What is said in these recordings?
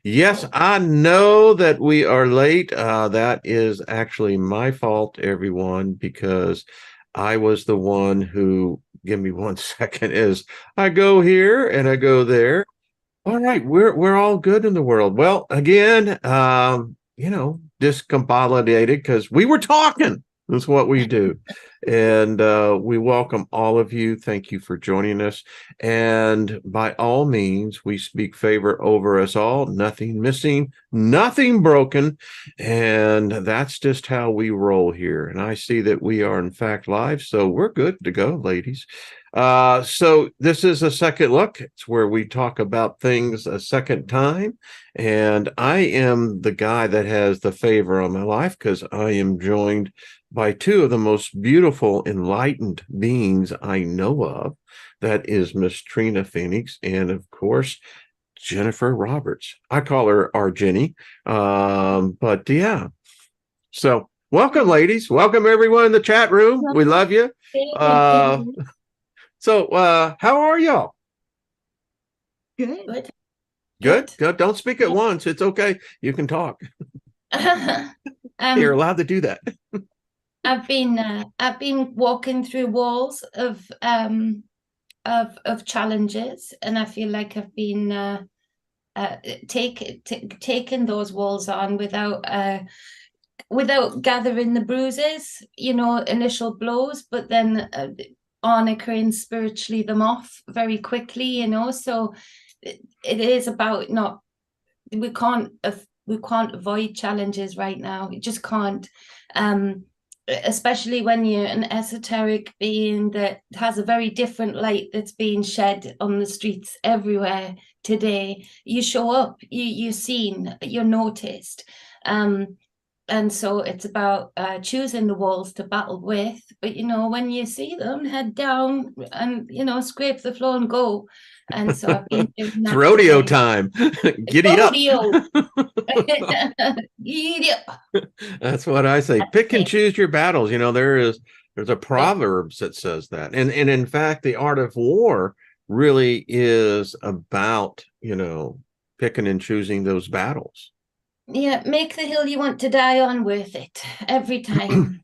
Yes, I know that we are late. That is actually my fault, everyone, because I was the one who, give me one second, is I go here and I go there. All right, we're all good in the world. Well, again, discombobulated because we were talking. That's what we do. And we welcome all of you. Thank you for joining us. And by all means, we speak favor over us all. Nothing missing, nothing broken. And that's just how we roll here. And I see that we are, in fact, live. So we're good to go, ladies. So this is a second look. It's where we talk about things a second time. And I am the guy that has the favor on my life because I am joined by two of the most beautiful, enlightened beings I know of. That is Miss Trina Phoenix and, of course, Jennifer Roberts. I call her our Jenny. But yeah. So welcome, ladies. Welcome, everyone in the chat room. We love you. How are y'all? Good. Good. Don't speak at once. It's okay. You can talk. You're allowed to do that. I've been walking through walls of challenges, and I feel like I've been taking those walls on without gathering the bruises, initial blows, but then honoring spiritually them off very quickly, So it is about not we can't avoid challenges right now. You just can't. Especially when you're an esoteric being that has a very different light that's being shed on the streets everywhere today. You show up, you're seen, you're noticed. And so it's about choosing the walls to battle with. But, when you see them, head down and, scrape the floor and go. And so I've been doing that. It's rodeo time. Giddy up. Giddy up. That's what I say. Pick and choose your battles. There's a Proverbs that says that. And in fact, the art of war really is about, picking and choosing those battles. Yeah, make the hill you want to die on worth it every time.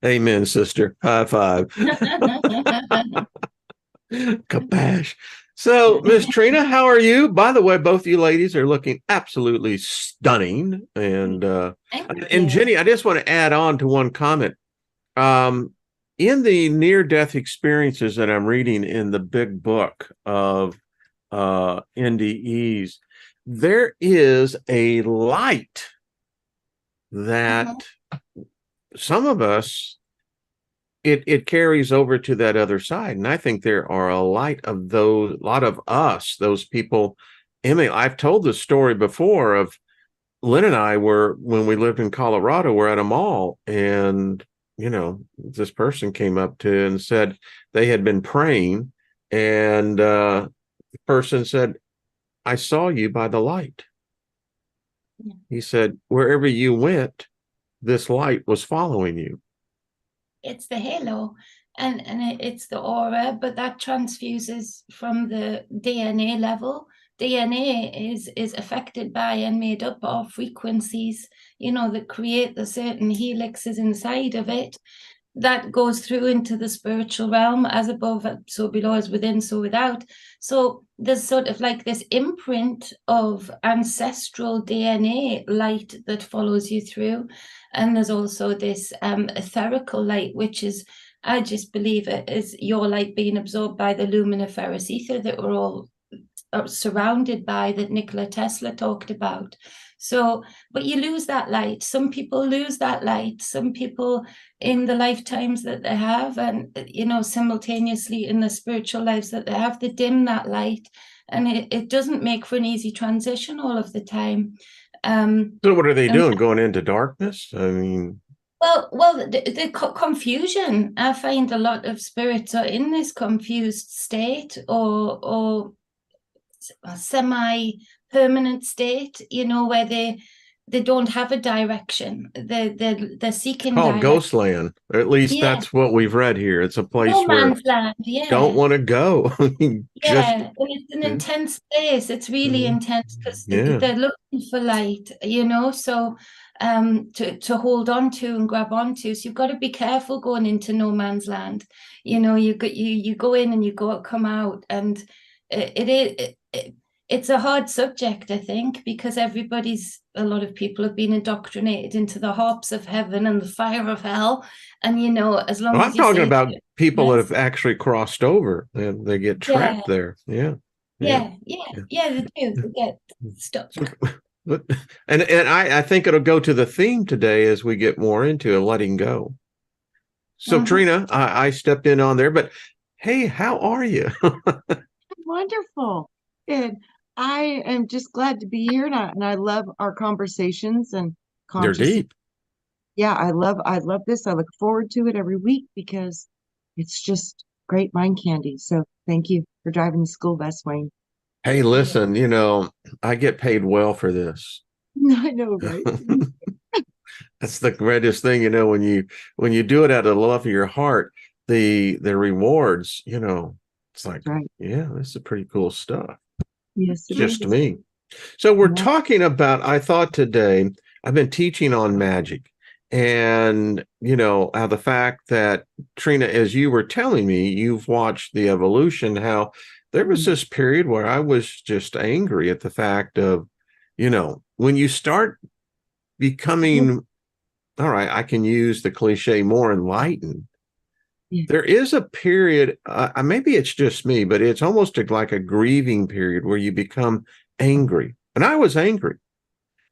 Amen, sister. High five. Kabash. So, Miss Trina, how are you? By the way, both you ladies are looking absolutely stunning. And Jenny, I just want to add on to one comment. In the near-death experiences that I'm reading in the big book of NDEs, there is a light that some of us, it carries over to that other side. And I think there are a lot of us, those people. Emily, I've told this story before of Lynn and I when we lived in Colorado, we're at a mall, and this person came up to and said they had been praying, and the person said, I saw you by the light. Yeah. He said, wherever you went, this light was following you. It's the halo and it's the aura, but that transfuses from the DNA level. DNA is affected by and made up of frequencies, that create the certain helixes inside of it. That goes through into the spiritual realm, as above, so below, as within, so without. So there's sort of like this imprint of ancestral DNA light that follows you through. And there's also this etherical light, which is, I just believe it is your light being absorbed by the luminiferous ether that we're all surrounded by, that Nikola Tesla talked about. So, but you lose that light. Some people lose that light. Some people in the lifetimes that they have, and, simultaneously in the spiritual lives that they have, they dim that light. And it doesn't make for an easy transition all of the time. So what are they doing? Going into darkness? I mean... Well, the confusion. I find a lot of spirits are in this confused state or a semi-permanent state, where they don't have a direction. They're seeking Called direction. Ghostland. Or at least Yeah, that's what we've read here. It's a place no where man's land. don't Yeah, want to go. Just yeah, and it's an yeah, intense place. It's really intense because yeah. they're looking for light, so to hold on to and grab onto. So you've got to be careful going into no man's land. You go in and you come out, and it's a hard subject, I think, because a lot of people have been indoctrinated into the harps of heaven and the fire of hell. And as long Well, as I'm you talking say about people that yes, have actually crossed over and they get yeah, trapped there. Yeah. Yeah. yeah, yeah, Yeah. yeah, they do. They get So, stuck. but and I think it'll go to the theme today as we get more into letting go. So Mhm. Trina, I stepped in on there, but hey, how are you? Wonderful. And I am just glad to be here, and I love our conversations and They're consciousness. deep. Yeah, I love this. I look forward to it every week because it's just great mind candy. So thank you for driving the school bus, Wayne. Hey, Yeah. listen, I get paid well for this. I know, right? That's the greatest thing, when you do it out of the love of your heart, the rewards, it's like, That's right. yeah, this is pretty cool stuff. Yes, it Just is. me. So we're Yeah. talking about, I thought today, I've been teaching on magic and, how the fact that Trina, as you were telling me, you've watched the evolution, how there was this period where I was just angry at the fact of, when you start becoming, all right, I can use the cliche, more enlightened. Yeah. There is a period, maybe it's just me, but it's almost like a grieving period where you become angry. And I was angry.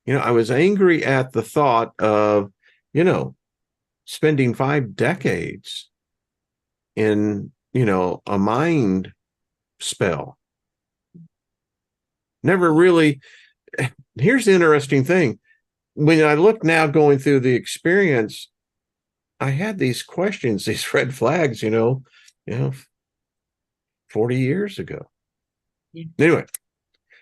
I was angry at the thought of, spending 5 decades in, a mind spell. Never really. Here's the interesting thing. When I look now going through the experience, I had these questions, these red flags, 40 years ago. Yeah. Anyway,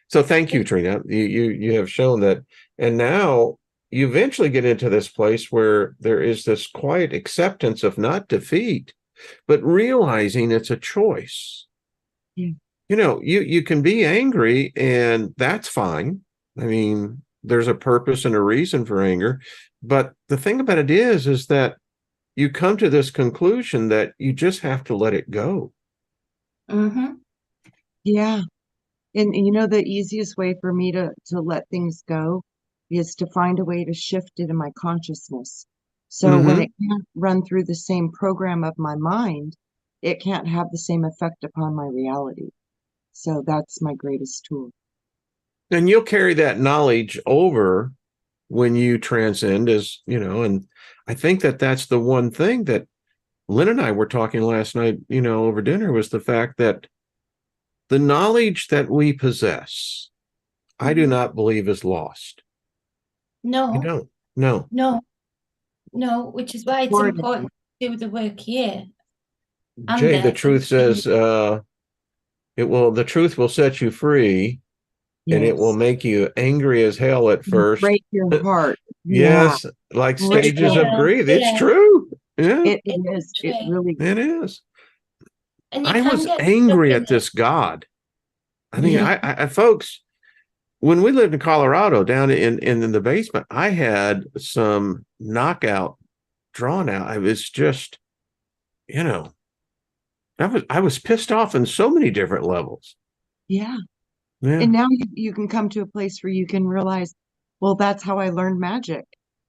so thank you, Trina. You have shown that. And now you eventually get into this place where there is this quiet acceptance of not defeat, but realizing it's a choice. Yeah. You can be angry and that's fine. I mean, there's a purpose and a reason for anger. But the thing about it is that you come to this conclusion that you just have to let it go. Mm-hmm. Yeah. And the easiest way for me to let things go is to find a way to shift it in my consciousness. So when it can't run through the same program of my mind, it can't have the same effect upon my reality. So that's my greatest tool. And you'll carry that knowledge over when you transcend, and I think that that's the one thing that Lynn and I were talking last night, over dinner, was the fact that the knowledge that we possess, I do not believe is lost. I No, don't. No. no, which is why it's Important. important to do the work here and Jay, the there. truth says, the truth will set you free and it will Yes. make you angry as hell at first. Break your heart. Yeah. Yes, like Break stages your of Betrayal, grief. It's yeah, true. Yeah, It it's is. It betrayal. really it is. And you I can was get stuck angry in at this God. I mean, Yeah. folks, when we lived in Colorado, down in the basement, I had some knockout drawn out. I was just, I was pissed off on so many different levels. Yeah. Yeah. And now you can come to a place where you can realize, well, that's how I learned magic.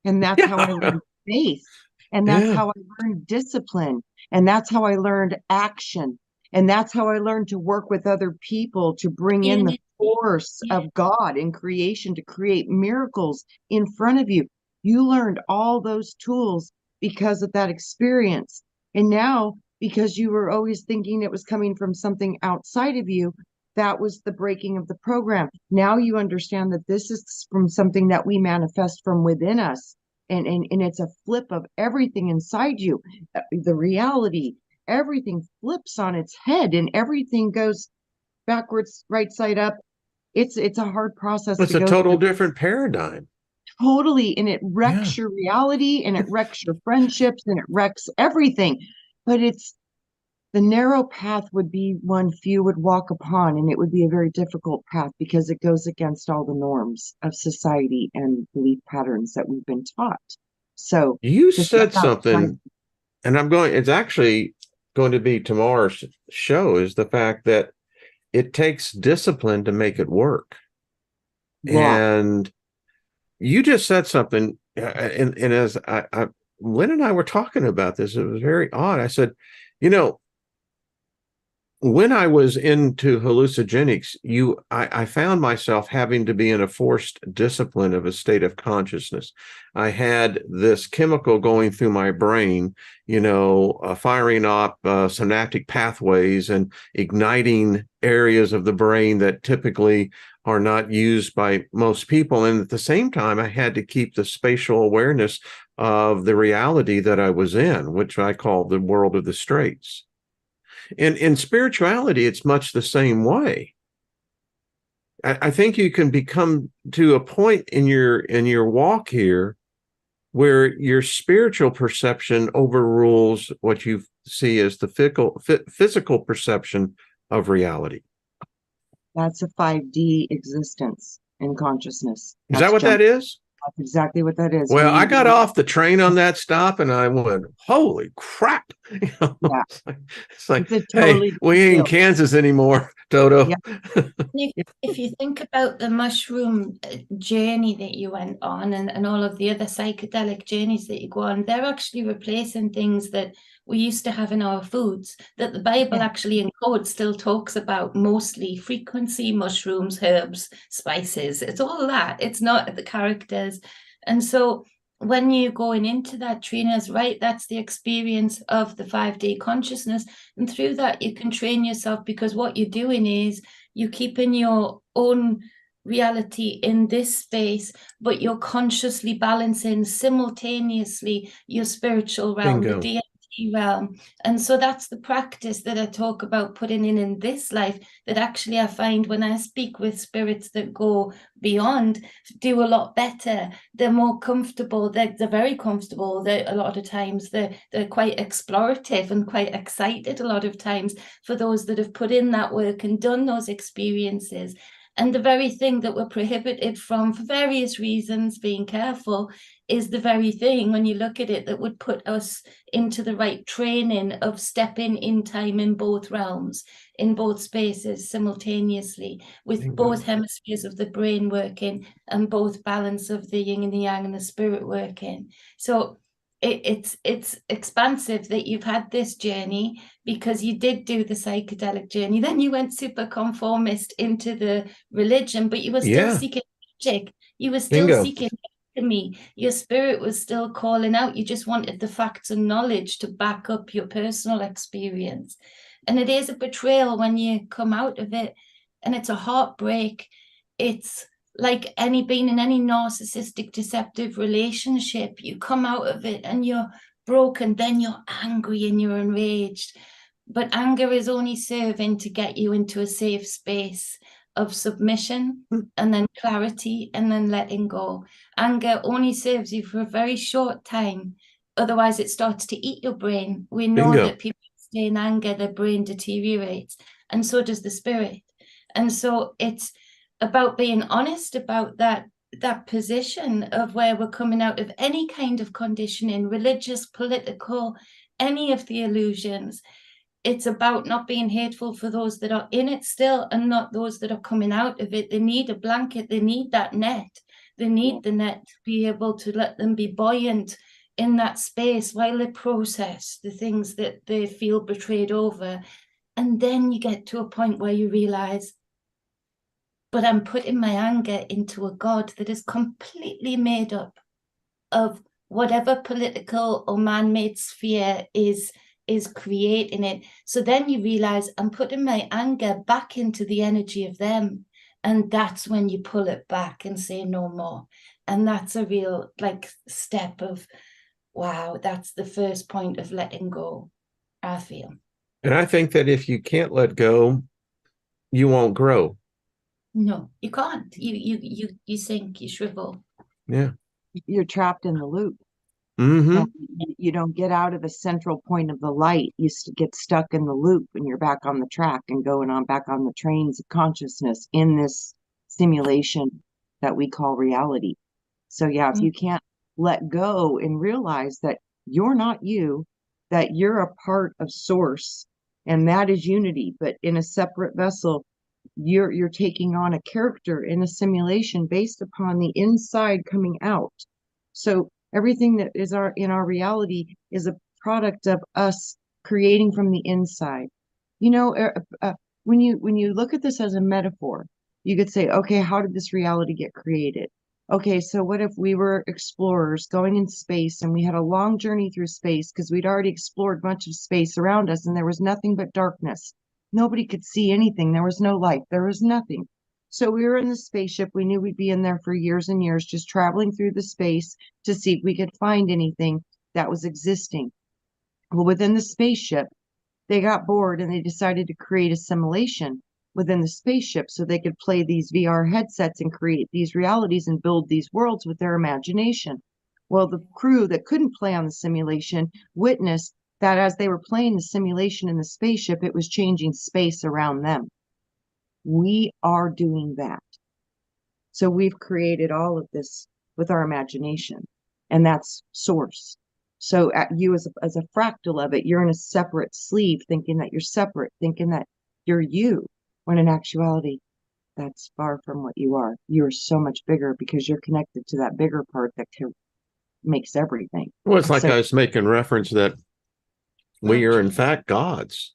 And that's how I learned faith. And that's Yeah. how I learned discipline. And that's how I learned action. And that's how I learned to work with other people to bring in the unity. force Yeah. of God in creation to create miracles in front of you. You learned all those tools because of that experience. And now, because you were always thinking it was coming from something outside of you, that was the breaking of the program. Now you understand that this is from something that we manifest from within us. And it's a flip of everything inside you. The reality, everything flips on its head and everything goes backwards, right side up. It's a hard process It's to a go total through. different paradigm. totally, and it Yeah. wrecks your reality, and it wrecks your friendships, and it wrecks everything. But it's the narrow path would be one few would walk upon, and it would be a very difficult path because it goes against all the norms of society and belief patterns that we've been taught. So You to step said outside, something, and it's actually going to be tomorrow's show, is the fact that it takes discipline to make it work. yeah, And you just said something, and as Lynn and I were talking about this, it was very odd. I said, you know, when I was into hallucinogenics, I found myself having to be in a forced discipline of a state of consciousness. I had this chemical going through my brain, firing up synaptic pathways and igniting areas of the brain that typically are not used by most people. And at the same time, I had to keep the spatial awareness of the reality that I was in, which I call the world of the straights. In spirituality, it's much the same way. I think you can become to a point in your walk here where your spiritual perception overrules what you see as the physical perception of reality. that's a 5D existence in consciousness. Is that what that is? That's exactly what that is. Well, I got off the train on that stop and I went, holy crap. Yeah. It's like, It's a hey, totally we ain't in deal. Kansas anymore, Toto. Yeah. If you think about the mushroom journey that you went on and all of the other psychedelic journeys that you go on, they're actually replacing things that we used to have in our foods that the Bible actually in code still talks about, mostly frequency, mushrooms, herbs, spices. It's all that. It's not the characters. And so when you're going into that, Trina's right, that's the experience of the 5D consciousness. And through that, you can train yourself, because what you're doing is you're keeping your own reality in this space, but you're consciously balancing simultaneously your spiritual realm, Bingo. the DMT realm. And so that's the practice that I talk about putting in this life, that actually I find when I speak with spirits that go beyond, do a lot better. They're more comfortable. They're very comfortable. A lot of times they're quite explorative and quite excited a lot of times for those that have put in that work and done those experiences. And the very thing that we're prohibited from, for various reasons, being careful, is the very thing, when you look at it, that would put us into the right training of stepping in time in both realms, in both spaces simultaneously, with Bingo. both hemispheres of the brain working and both balance of the yin and the yang and the spirit working. So it's expansive that you've had this journey, because you did do the psychedelic journey, then you went super conformist into the religion, but you were still seeking magic. You were still seeking alchemy. Your spirit was still calling out. You just wanted the facts and knowledge to back up your personal experience. And it is a betrayal when you come out of it, and it's a heartbreak. It's like being in any narcissistic, deceptive relationship. You come out of it and you're broken, then you're angry and you're enraged. But anger is only serving to get you into a safe space of submission and then clarity and then letting go. Anger only serves you for a very short time. Otherwise, it starts to eat your brain. We know that people stay in anger, their brain deteriorates, and so does the spirit. And so it's about being honest about that position of where we're coming out of any kind of conditioning, religious, political, any of the illusions. It's about not being hateful for those that are in it still and not those that are coming out of it. They need a blanket. They need that net. They need the net to be able to let them be buoyant in that space while they process the things that they feel betrayed over. And then you get to a point where you realize, but I'm putting my anger into a God that is completely made up of whatever political or man-made sphere is creating it. So then you realize I'm putting my anger back into the energy of them. And that's when you pull it back and say no more. And that's a real step of, wow, that's the first point of letting go, I feel. And I think that if you can't let go, you won't grow. No, you can't. You sink, you shrivel. Yeah. you're trapped in the loop. Mm-hmm. And you don't get out of the central point of the light. You get stuck in the loop and you're back on the track and going on back on the trains of consciousness in this simulation that we call reality. So yeah, if you can't let go and realize that you're not you, that you're a part of source, and that is unity, but in a separate vessel, you're taking on a character in a simulation based upon the inside coming out. So everything that is in our reality is a product of us creating from the inside. You know, when you look at this as a metaphor, you could say, okay, how did this reality get created? Okay, so what if we were explorers going in space and we had a long journey through space because we'd already explored much of space around us and there was nothing but darkness. Nobody could see anything. There was no light. There was nothing. So we were in the spaceship. We knew we'd be in there for years and years, just traveling through the space to see if we could find anything that was existing. Well, within the spaceship, they got bored and they decided to create a simulation within the spaceship so they could play these VR headsets and create these realities and build these worlds with their imagination. Well, the crew that couldn't play on the simulation witnessed that as they were playing the simulation in the spaceship, it was changing space around them. We are doing that. So we've created all of this with our imagination, and that's source. So you as a fractal of it, you're in a separate sleeve thinking that you're separate, thinking that you're you, when in actuality, that's far from what you are. You're so much bigger because you're connected to that bigger part that makes everything. Well, it's like So, I was making reference that we are in fact gods.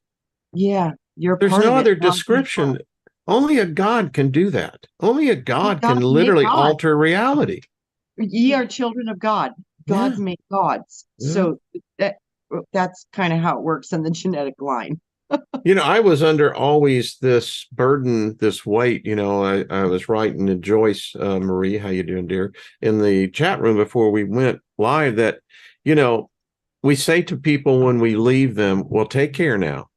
yeah, you're There's part no of it. other description. Only a God can do that. Only a God can God made literally God. alter reality. Ye are children of God. Gods Yeah. make gods. Yeah. So that's kind of how it works in the genetic line. You know, I was under always this burden, this weight. You know, I was writing to Joyce Marie, how you doing, dear, in the chat room before we went live that, you know, we say to people when we leave them, well, take care now.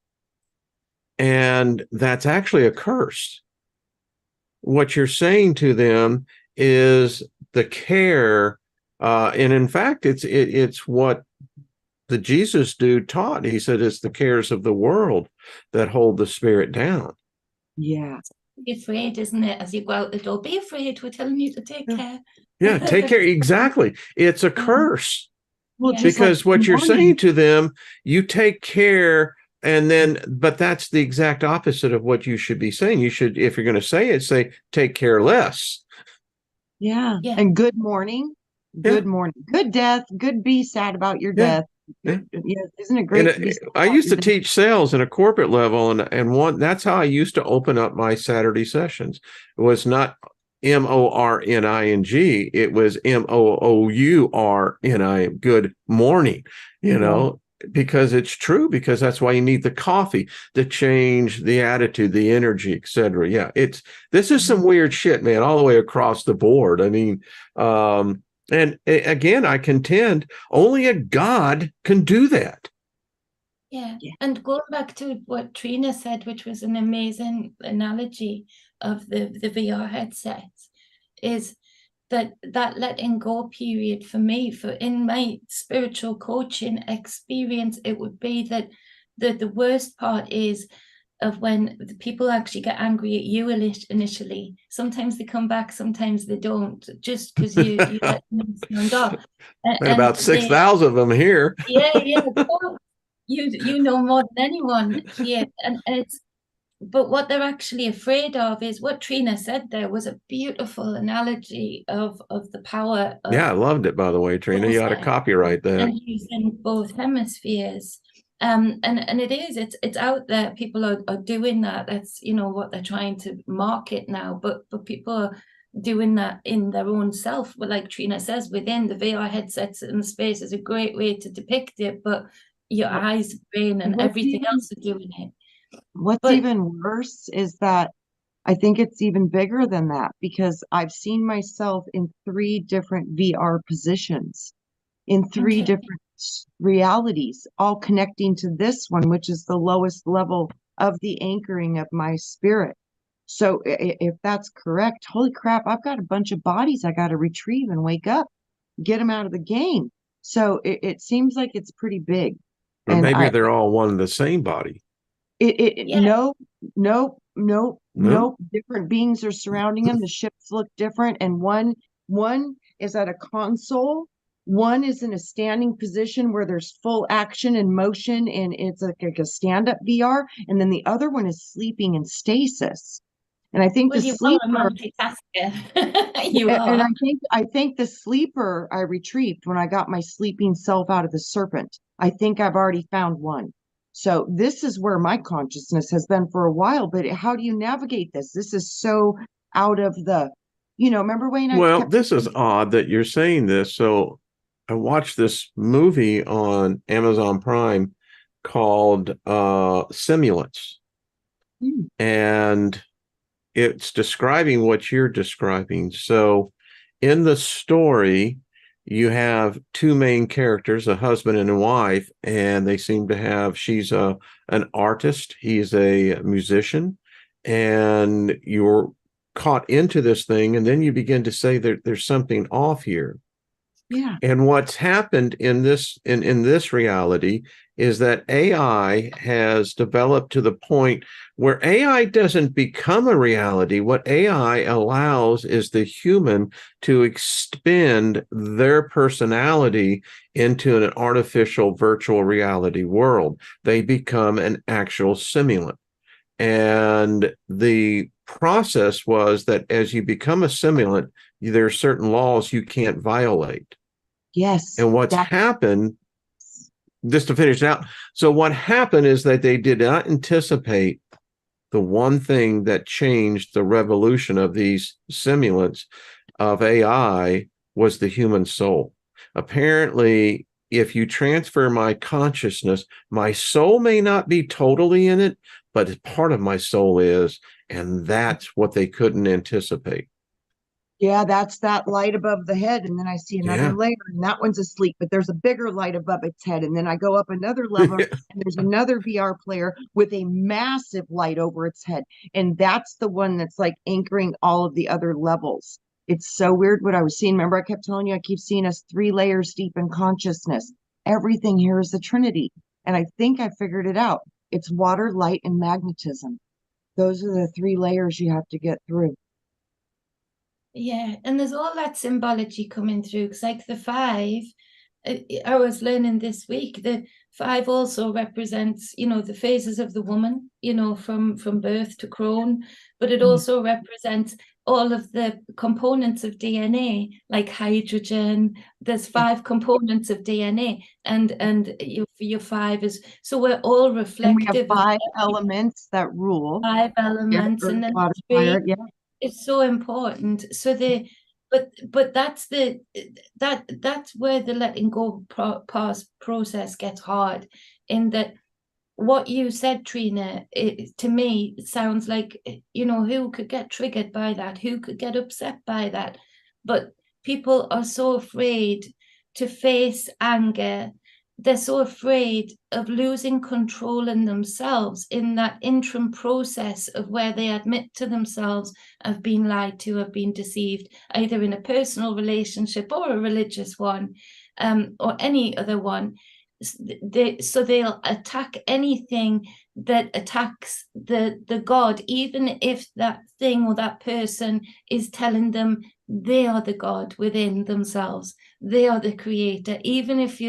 And that's actually a curse. What you're saying to them is the care, and in fact, it's what the Jesus dude taught. He said it's the cares of the world that hold the spirit down. Yeah. Be afraid, isn't it? As you go out the door, be afraid. We're telling you to take care. Yeah, take care. Exactly. It's a curse. Well, Yeah. just like Because what you're saying to them, you take care, and then, but that's the exact opposite of what you should be saying. You should, if you're going to say it, say take care less. Yeah. Yeah. And good morning. Good morning. Good death. Good be sad about your death. Yeah. Yeah. Isn't it great to be sad I about used to your death? teach sales in a corporate level, and one that's how I used to open up my Saturday sessions. It was not MORNING, it was MOOURNI, good morning, you know, because it's true, because that's why you need the coffee to change the attitude, the energy, etc. Yeah, this is some weird shit, man, all the way across the board. I mean, and again, I contend only a God can do that. Yeah. And going back to what Trina said, which was an amazing analogy of the VR headsets, is that letting go period for me, for in my spiritual coaching experience, it would be that the worst part is of when the people actually get angry at you initially. Sometimes they come back, sometimes they don't, just because you let them stand up. And about 6,000 of them here. Yeah. You know more than anyone here, and it's, but what they're actually afraid of is what Trina said. There was a beautiful analogy of the power of, yeah, I loved it, by the way, Trina. You ought to copyright that. And using both hemispheres. And it is, it's out there. People are doing that. That's, you know, what they're trying to market now, but people are doing that in their own self. But like Trina says, within the VR headsets and the space is a great way to depict it, but your eyes, brain, and everything else are doing it. What's even worse is that I think it's even bigger than that, because I've seen myself in 3 different VR positions, in 3 different realities, all connecting to this one, which is the lowest level of the anchoring of my spirit. So if that's correct, holy crap, I've got a bunch of bodies I got to retrieve and wake up. get them out of the game. So it seems like it's pretty big. Or And maybe they're all one and the same body. Yeah. no, nope, nope, No? nope. Different beings are surrounding them. The ships look different, and one is at a console. One is in a standing position where there's full action and motion, and it's like a stand-up VR. And then the other one is sleeping in stasis. And I think Well, the you are a sleeper, multitasker. You and are. I think the sleeper I retrieved when I got my sleeping self out of the serpent. I think I've already found one. So this is where my consciousness has been for a while. But how do you navigate this? This is so out of the, remember Wayne, I Well, kept this is odd that you're saying this. So I watched this movie on Amazon Prime called Simulants, Hmm. and it's describing what you're describing. So in the story, you have two main characters, a husband and a wife, and they seem to have, she's an artist, he's a musician, and you're caught into this thing, and then you begin to say there's something off here. Yeah. And what's happened in this reality is that AI has developed to the point where AI doesn't become a reality. What AI allows is the human to expend their personality into an artificial virtual reality world. They become an actual simulant. And the process was that as you become a simulant, there are certain laws you can't violate. Yes. And what's happened, just to finish out, so what happened is that they did not anticipate the one thing that changed the revolution of these simulants of AI was the human soul. Apparently, if you transfer my consciousness, my soul may not be totally in it, but part of my soul is, and that's what they couldn't anticipate. Yeah, that's that light above the head. And then I see another Yeah. layer, and that one's asleep, but there's a bigger light above its head. And then I go up another level, and there's another VR player with a massive light over its head. And that's the one that's like anchoring all of the other levels. It's so weird what I was seeing. Remember, I kept telling you, I keep seeing us 3 layers deep in consciousness. Everything here is a trinity. And I think I figured it out. It's water, light, and magnetism. Those are the 3 layers you have to get through. Yeah, and there's all that symbology coming through. Because like the 5, I was learning this week, the 5 also represents, the phases of the woman, from birth to crone, but it also represents all of the components of DNA, like hydrogen. There's 5 components of DNA, and your 5 is, so we're all And we have reflective of 5 elements that rule. 5 Yeah, elements, earth, and then water, 3. fire. Yeah. It's so important. So but that's that's where the letting go process gets hard. In that, what you said, Trina, to me it sounds like, who could get triggered by that? Who could get upset by that? But people are so afraid to face anger. They're so afraid of losing control in themselves in that interim process of where they admit to themselves, I've been lied to, I've been deceived, either in a personal relationship or a religious one, or any other one. So they'll attack anything that attacks the God, even if that thing or that person is telling them they are the God within themselves, they are the creator. Even if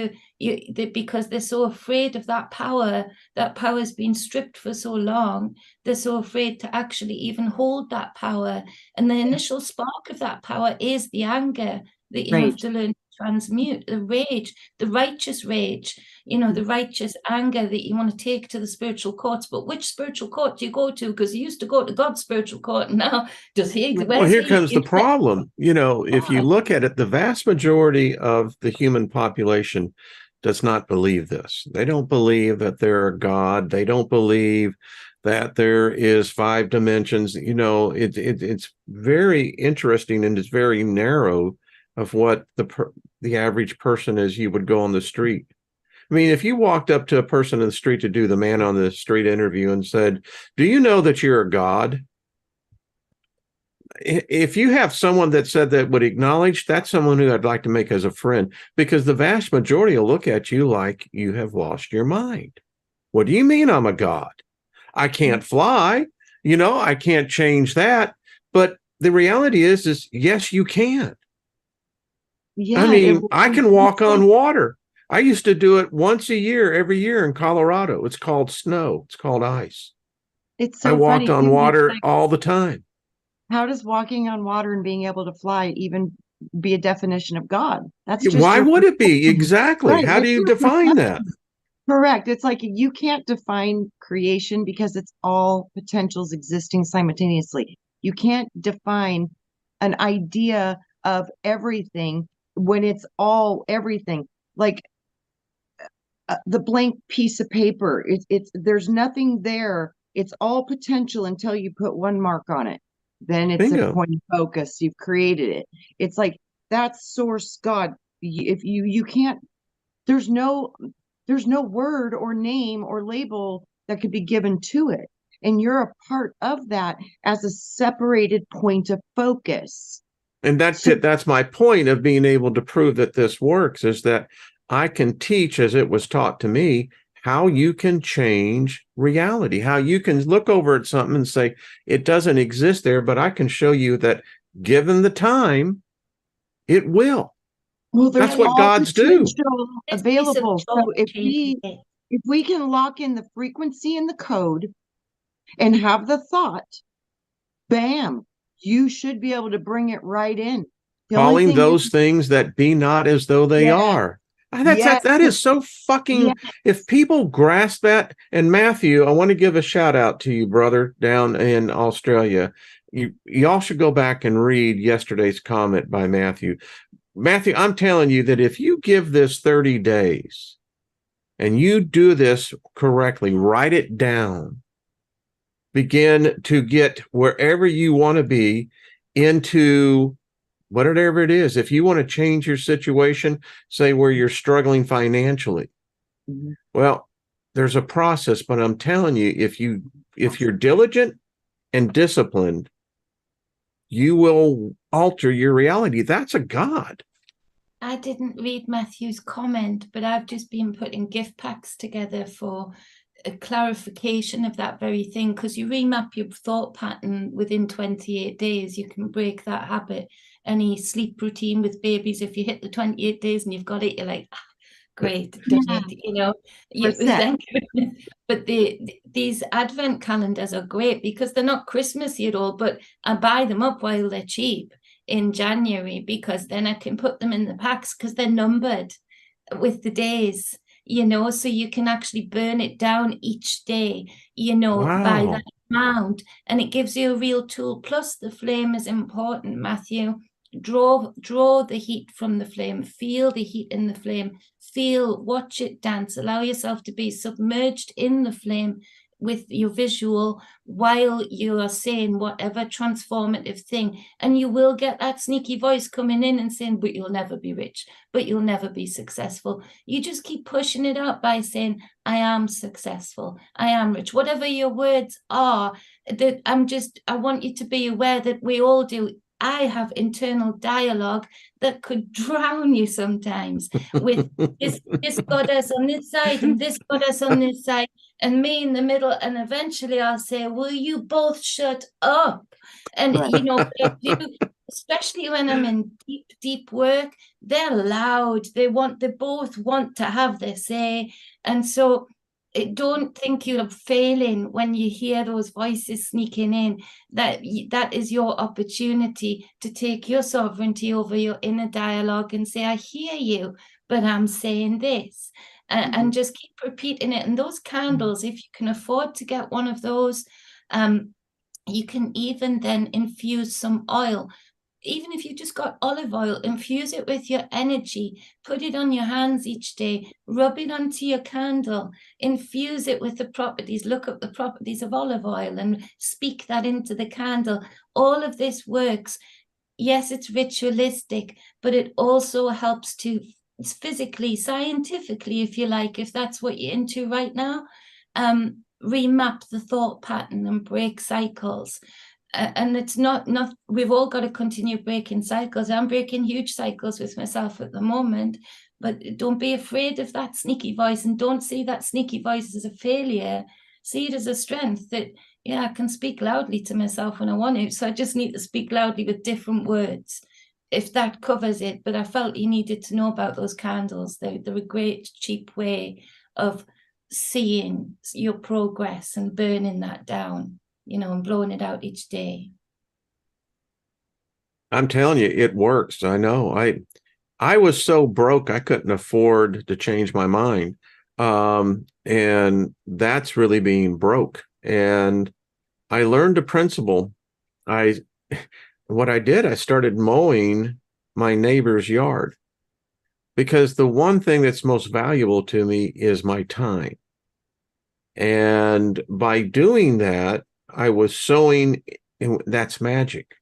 because they're so afraid of that power's been stripped for so long, they're so afraid to actually even hold that power. And the initial spark of that power is the anger that you have to learn to transmute, the rage, the righteous rage, the righteous anger that you want to take to the spiritual courts. But which spiritual court do you go to? Because you used to go to God's spiritual court, and now Well, here comes the problem. If you look at it, the vast majority of the human population does not believe this. They don't believe that there are God. They don't believe that there is 5 dimensions. It's very interesting, and it's very narrow of what the average person is. You would go on the street. I mean, if you walked up to a person in the street to do the man on the street interview and said, "Do you know that you're a God?" if you have someone that said that would acknowledge, that's someone who I'd like to make as a friend, because the vast majority will look at you like you have lost your mind. What do you mean I'm a god? I can't fly, I can't change that. But the reality is yes, you can. Yeah, I mean, I can walk on water. I used to do it once a year, every year in Colorado. It's called snow. It's called ice. it's I so walked funny on too. It's water like, all the time. how does walking on water and being able to fly even be a definition of God? That's just Why your would it be? perception. Exactly. Right. How do It's you your define that? perception. Correct. It's like you can't define creation because it's all potentials existing simultaneously. You can't define an idea of everything when it's all everything. Like the blank piece of paper, it's there's nothing there. It's all potential until you put one mark on it. Then it's a Bingo. point of focus. You've created it. It's like that's source God. If you can't, there's no word or name or label that could be given to it. And you're a part of that as a separated point of focus. And So, that's my point of being able to prove that this works, is that I can teach, as it was taught to me, how you can change reality, how you can look over at something and say, it doesn't exist there, but I can show you that given the time, it will. well, there's That's what all gods do. potential This piece of available. So chalk changes it. if we can lock in the frequency and the code and have the thought, bam, you should be able to bring it right in. The only Calling thing you, those things that be not as though they yeah, are. yeah, That is so yeah. fucking, if people grasp that. And Matthew, I want to give a shout out to you, brother, down in Australia. Y'all should go back and read yesterday's comment by Matthew. Matthew, I'm telling you that if you give this 30 days and you do this correctly, write it down, begin to get wherever you want to be, into whatever it is. If you want to change your situation, say where you're struggling financially, Mhm. well, there's a process, but I'm telling you, if you're diligent and disciplined, you will alter your reality. That's a God. I didn't read Matthew's comment, but I've just been putting gift packs together for a clarification of that very thing, because you remap your thought pattern within 28 days, you can break that habit. Any sleep routine with babies, if you hit the 28 days and you've got it, you're like, great, done Yeah. it, We're set. thank goodness. But these advent calendars are great because they're not Christmassy at all, but I buy them up while they're cheap in January, because then I can put them in the packs because they're numbered with the days, so you can actually burn it down each day, by Wow. that amount, and it gives you a real tool. Plus the flame is important, Matthew. Draw the heat from the flame, feel the heat in the flame, watch it dance, allow yourself to be submerged in the flame with your visual while you are saying whatever transformative thing. And you will get that sneaky voice coming in and saying, but you'll never be rich, but you'll never be successful. You just keep pushing it out by saying, I am successful, I am rich, whatever your words are. That I want you to be aware that we all do. I have internal dialogue that could drown you sometimes with this goddess on this side and this goddess on this side and me in the middle. And eventually I'll say, will you both shut up? And, Right. especially when I'm in deep, deep work, they're loud. They both want to have their say. And so don't think you're failing when you hear those voices sneaking in. That is your opportunity to take your sovereignty over your inner dialogue and say, I hear you, but I'm saying this. And just keep repeating it. And those candles, if you can afford to get one of those, you can even then infuse some oil. Even if you just got olive oil, infuse it with your energy, put it on your hands each day, rub it onto your candle, infuse it with the properties, look up the properties of olive oil and speak that into the candle. All of this works. Yes, it's ritualistic, but it also helps to physically, scientifically, if you like, if that's what you're into right now, remap the thought pattern and break cycles. and it's not we've all got to continue breaking cycles. I'm breaking huge cycles with myself at the moment, but don't be afraid of that sneaky voice, and don't see that sneaky voice as a failure. See it as a strength that, yeah, I can speak loudly to myself when I want to, so I just need to speak loudly with different words, if that covers it. But I felt you needed to know about those candles. They're a great cheap way of seeing your progress and burning that down, and blowing it out each day. I'm telling you, it works. I know. I was so broke I couldn't afford to change my mind. And that's really being broke. And I learned a principle. What I did, I started mowing my neighbor's yard, because the one thing that's most valuable to me is my time. And by doing that, I was sowing. That's magic.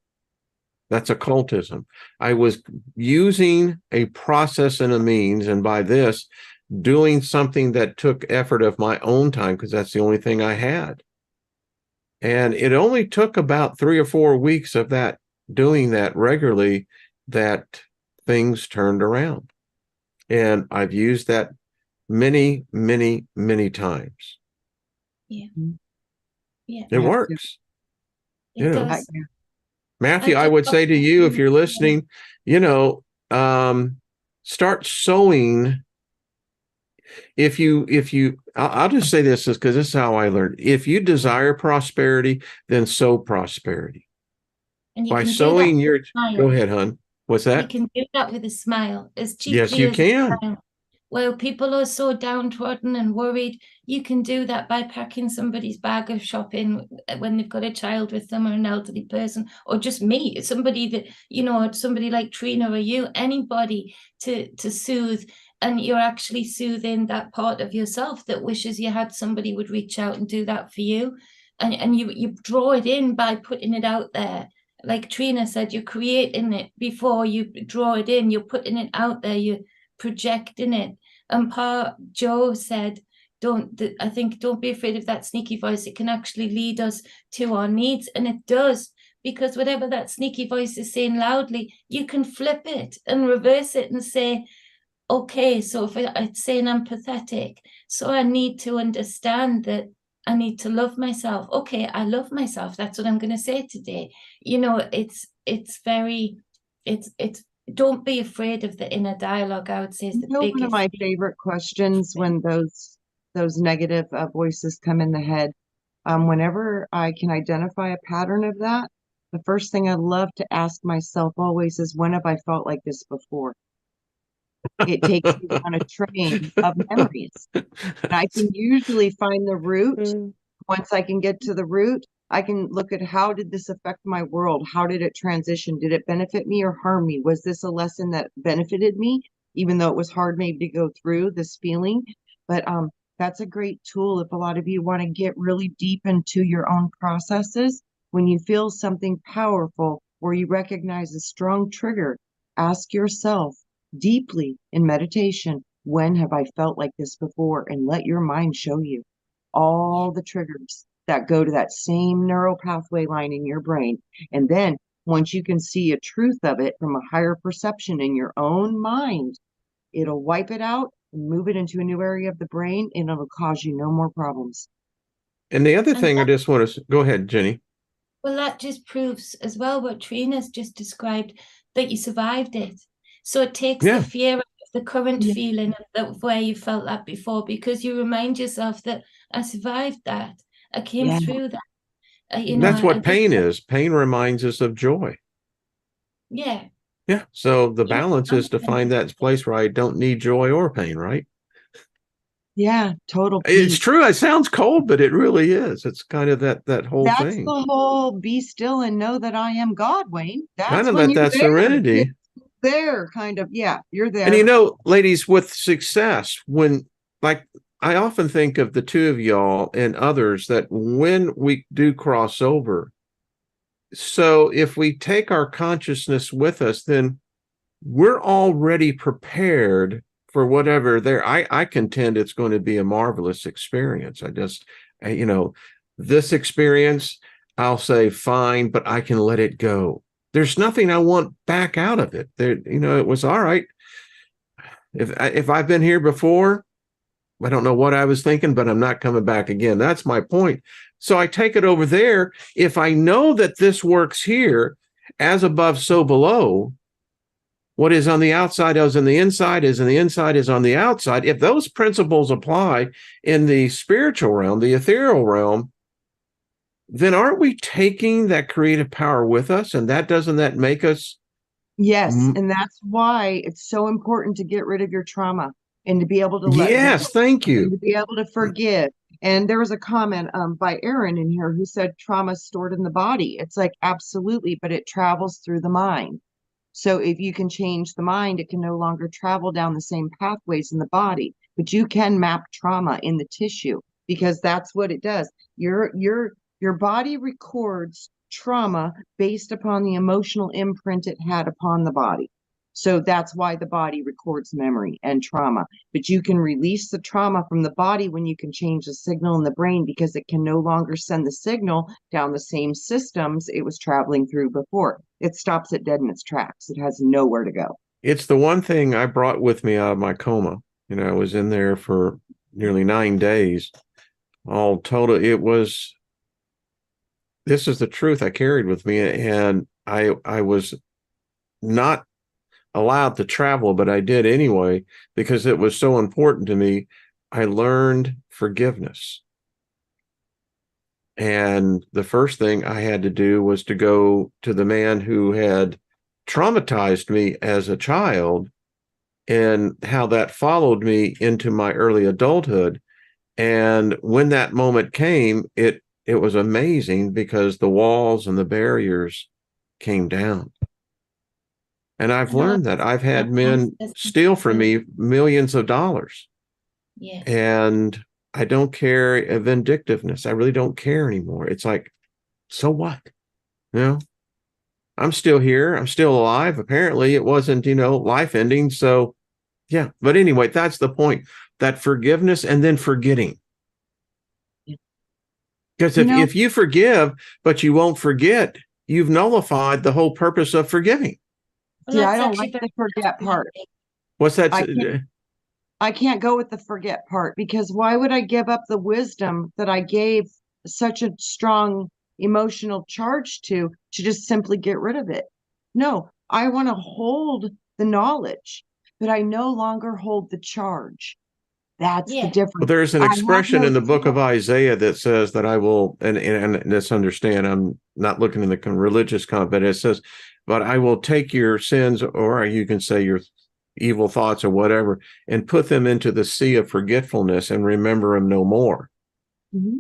That's occultism. I was using a process and a means, and by this, doing something that took effort of my own time, because that's the only thing I had. And it only took about 3 or 4 weeks of that, doing that regularly, that things turned around. And I've used that many, many, many times. Yeah. It works. It does. Matthew, I would say to you, if you're listening, start sowing. I'll just say this because this is how I learned. If you desire prosperity, then sow prosperity. And by sowing your, go ahead, hon. What's that? You can do that with a smile. As cheaply yes, you as can. Well, people are so downtrodden and worried. You can do that by packing somebody's bag of shopping when they've got a child with them, or an elderly person, or just me, somebody that, somebody like Trina or you, anybody to soothe. And you're actually soothing that part of yourself that wishes you had somebody would reach out and do that for you. And you draw it in by putting it out there. Like Trina said, you're creating it before you draw it in. You're putting it out there. You're projecting it. And Joe said, don't be afraid of that sneaky voice. It can actually lead us to our needs. And it does, because whatever that sneaky voice is saying loudly, you can flip it and reverse it and say, okay, so if it's saying I'm pathetic, so I need to understand that I need to love myself. Okay, I love myself. That's what I'm going to say today. It's don't be afraid of the inner dialogue. I would say is the biggest. One of my favorite questions when those negative voices come in the head. Whenever I can identify a pattern of that, the first thing I love to ask myself always is, when have I felt like this before? It takes me on a train of memories. And I can usually find the root. Once I can get to the root, I can look at, how did this affect my world? How did it transition? Did it benefit me or harm me? Was this a lesson that benefited me, even though it was hard maybe to go through this feeling? But that's a great tool if a lot of you want to get really deep into your own processes. When you feel something powerful or you recognize a strong trigger, ask yourself deeply in meditation, when have I felt like this before? And let your mind show you all the triggers that go to that same neural pathway line in your brain. And then once you can see a truth of it from a higher perception in your own mind, it'll wipe it out and move it into a new area of the brain, and it'll cause you no more problems. And the other thing I just want to go ahead, Jenny. Well, that just proves as well what Trina's just described, that you survived it. So it takes the fear of the current feeling of where you felt that before, because you remind yourself that I survived that. I came through that. That's what pain is. Pain reminds us of joy. Yeah. Yeah. So the balance is to find that place where I don't need joy or pain, right? Yeah, total peace. It's true. It sounds cold, but it really is. It's kind of that whole thing. That's the whole be still and know that I am God, Wayne. That's kind of when that serenity. There, kind of, you're there. And ladies, with success, I often think of the two of y'all and others, that when we do cross over, so if we take our consciousness with us, then we're already prepared for whatever there. I contend it's going to be a marvelous experience. This experience, I'll say, fine, but I can let it go. There's nothing I want back out of it. There, it was all right. If I've been here before, I don't know what I was thinking, but I'm not coming back again. That's my point. So I take it over there. If I know that this works here, as above, so below, what is on the outside is on the inside, is in the inside is on the outside. If those principles apply in the spiritual realm, the ethereal realm, then aren't we taking that creative power with us? And doesn't that make us? Yes. And that's why it's so important to get rid of your trauma and to be able to let Yes, go, thank you. and to be able to forgive. And there was a comment by Aaron in here who said trauma is stored in the body. It's like, absolutely, but it travels through the mind. So if you can change the mind, it can no longer travel down the same pathways in the body, but you can map trauma in the tissue, because that's what it does. Your body records trauma based upon the emotional imprint it had upon the body. So that's why the body records memory and trauma. But you can release the trauma from the body when you can change the signal in the brain, because it can no longer send the signal down the same systems it was traveling through before. It stops it dead in its tracks. It has nowhere to go. It's the one thing I brought with me out of my coma. I was in there for nearly 9 days. All total, this is the truth I carried with me. And I was not allowed to travel, but I did anyway, because it was so important to me. I learned forgiveness. And the first thing I had to do was to go to the man who had traumatized me as a child, and how that followed me into my early adulthood. And when that moment came, it was amazing, because the walls and the barriers came down. And I've learned that I've had men steal from me millions of dollars. Yeah. And I don't care a vindictiveness. I really don't care anymore. It's like, so what? I'm still here. I'm still alive. Apparently it wasn't, life ending. So yeah. But anyway, that's the point, that forgiveness and then forgetting. Because if you forgive, but you won't forget, you've nullified the whole purpose of forgiving. Yeah, I don't like the forget part. What's that? I can't go with the forget part, because why would I give up the wisdom that I gave such a strong emotional charge to just simply get rid of it? No, I want to hold the knowledge, but I no longer hold the charge. That's the difference. Well, there's an expression in the book of Isaiah that says that I will, and let's understand, I'm not looking in the religious context. It says, but I will take your sins, or you can say your evil thoughts or whatever, and put them into the sea of forgetfulness and remember them no more. Mm-hmm.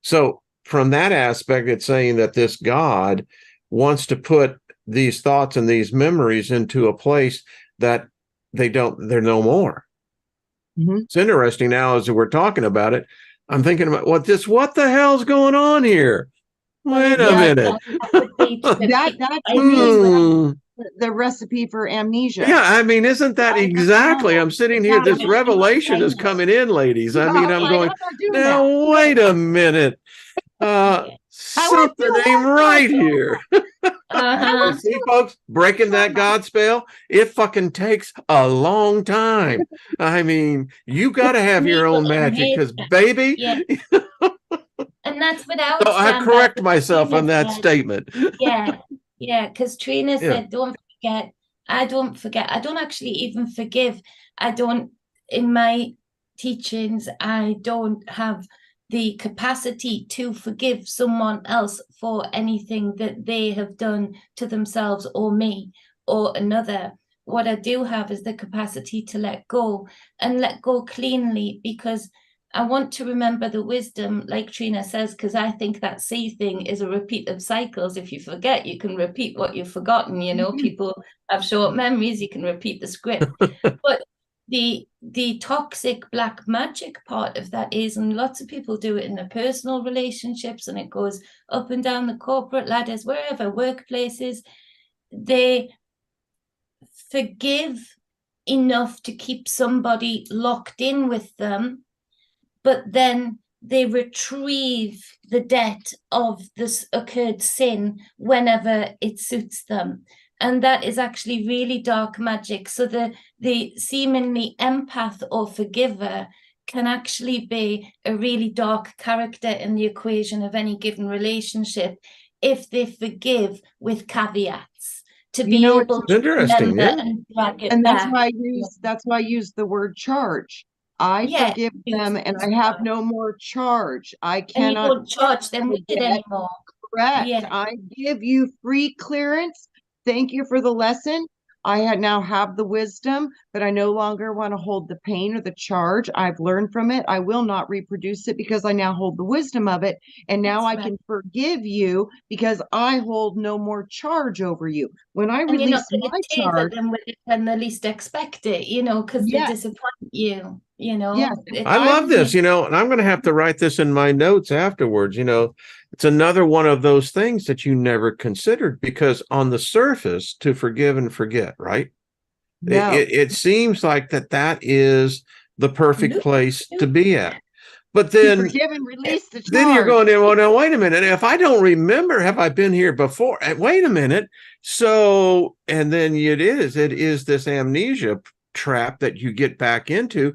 So from that aspect, it's saying that this God wants to put these thoughts and these memories into a place that they're no more. Mm-hmm. It's interesting now, as we're talking about it, I'm thinking about what the hell's going on here? Wait a minute. That's the recipe for amnesia. Yeah, I mean, isn't that exactly? I'm sitting here, this revelation is coming in, ladies. I mean, I'm going, now, wait a minute. Something ain't right here. See, folks, breaking that God spell, it fucking takes a long time. I mean, you got to have your own magic, because baby. Yeah. And that's without. So I correct myself on that statement. Yeah, because Trina said, don't forget. I don't forget. I don't actually even forgive. In my teachings, I don't have the capacity to forgive someone else for anything that they have done to themselves or me or another. What I do have is the capacity to let go, and let go cleanly, because I want to remember the wisdom, like Trina says, because I think that sea thing is a repeat of cycles. If you forget, you can repeat what you've forgotten. People have short memories, you can repeat the script. But the toxic black magic part of that is, and lots of people do it in their personal relationships, and it goes up and down the corporate ladders, wherever, workplaces, they forgive enough to keep somebody locked in with them, but then they retrieve the debt of this occurred sin whenever it suits them. And that is actually really dark magic. So the seemingly empath or forgiver can actually be a really dark character in the equation of any given relationship if they forgive with caveats to You be know, able It's to interesting, remember yeah. and drag it and that's back. why I use the word charge. I Yeah, forgive them and I have no more charge. I and you cannot don't charge them with it forget. anymore. Correct. Yeah. I give you free clearance. Thank you for the lesson. I now have the wisdom, but I no longer want to hold the pain or the charge. I've learned from it. I will not reproduce it because I now hold the wisdom of it. And now That's I right. can forgive you because I hold no more charge over you. When I And you're not release going my to taser charge, them with it when they least expect it, because they yes, disappoint you, yes. If It's I I love this, release, and I'm going to have to write this in my notes afterwards. It's another one of those things that you never considered because on the surface, to forgive and forget, right? no, It seems like that is the perfect Nope, place to nope. be at. But to then forgive and release the then you're charge. going, well, now wait a minute. If I don't remember, have I been here before? Wait a minute. So, and then it is this amnesia trap that you get back into.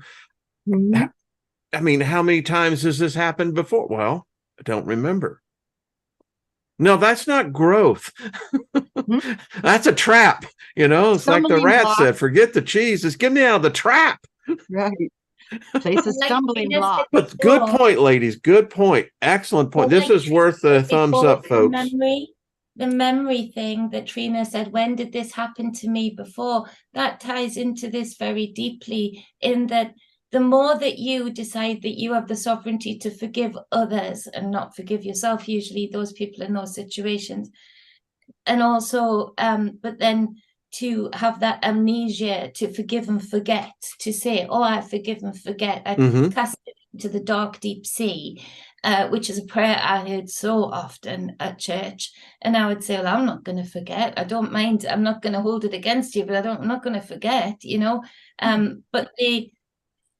Mhm. I mean, how many times has this happened before? Well, I don't remember. No, that's not growth. Mhm. That's a trap. It's like the Stumbling rat block, said, forget the cheese. Just get me out of the trap. right? Place a And like stumbling Tina said block. But good before, point, ladies. Good point. Excellent point. well, This like is Trina worth a said thumbs before, up, folks. the memory thing that Trina said, when did this happen to me before? That ties into this very deeply in that the more that you decide that you have the sovereignty to forgive others and not forgive yourself, usually those people in those situations, and also but then to have that amnesia to forgive and forget, to say, oh, I forgive and forget, I Mm-hmm. cast it into the dark deep sea, which is a prayer I heard so often at church. And I would say, well, I'm not going to forget, I don't mind, I'm not going to hold it against you, but I'm not going to forget, but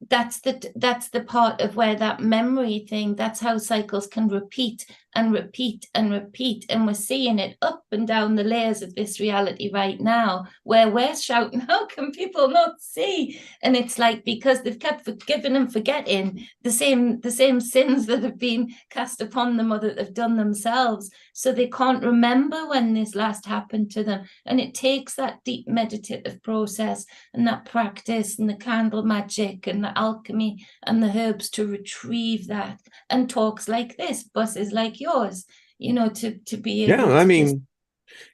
that's the part of where that memory thing, that's how cycles can repeat and repeat and repeat, and we're seeing it up and down the layers of this reality right now where we're shouting, how can people not see? And it's like, because they've kept forgiving and forgetting the same sins that have been cast upon them or that they've done themselves, so they can't remember when this last happened to them. And it takes that deep meditative process and that practice and the candle magic and the alchemy and the herbs to retrieve that, and talks like this, buses like yours, to be Yeah, able I to just mean,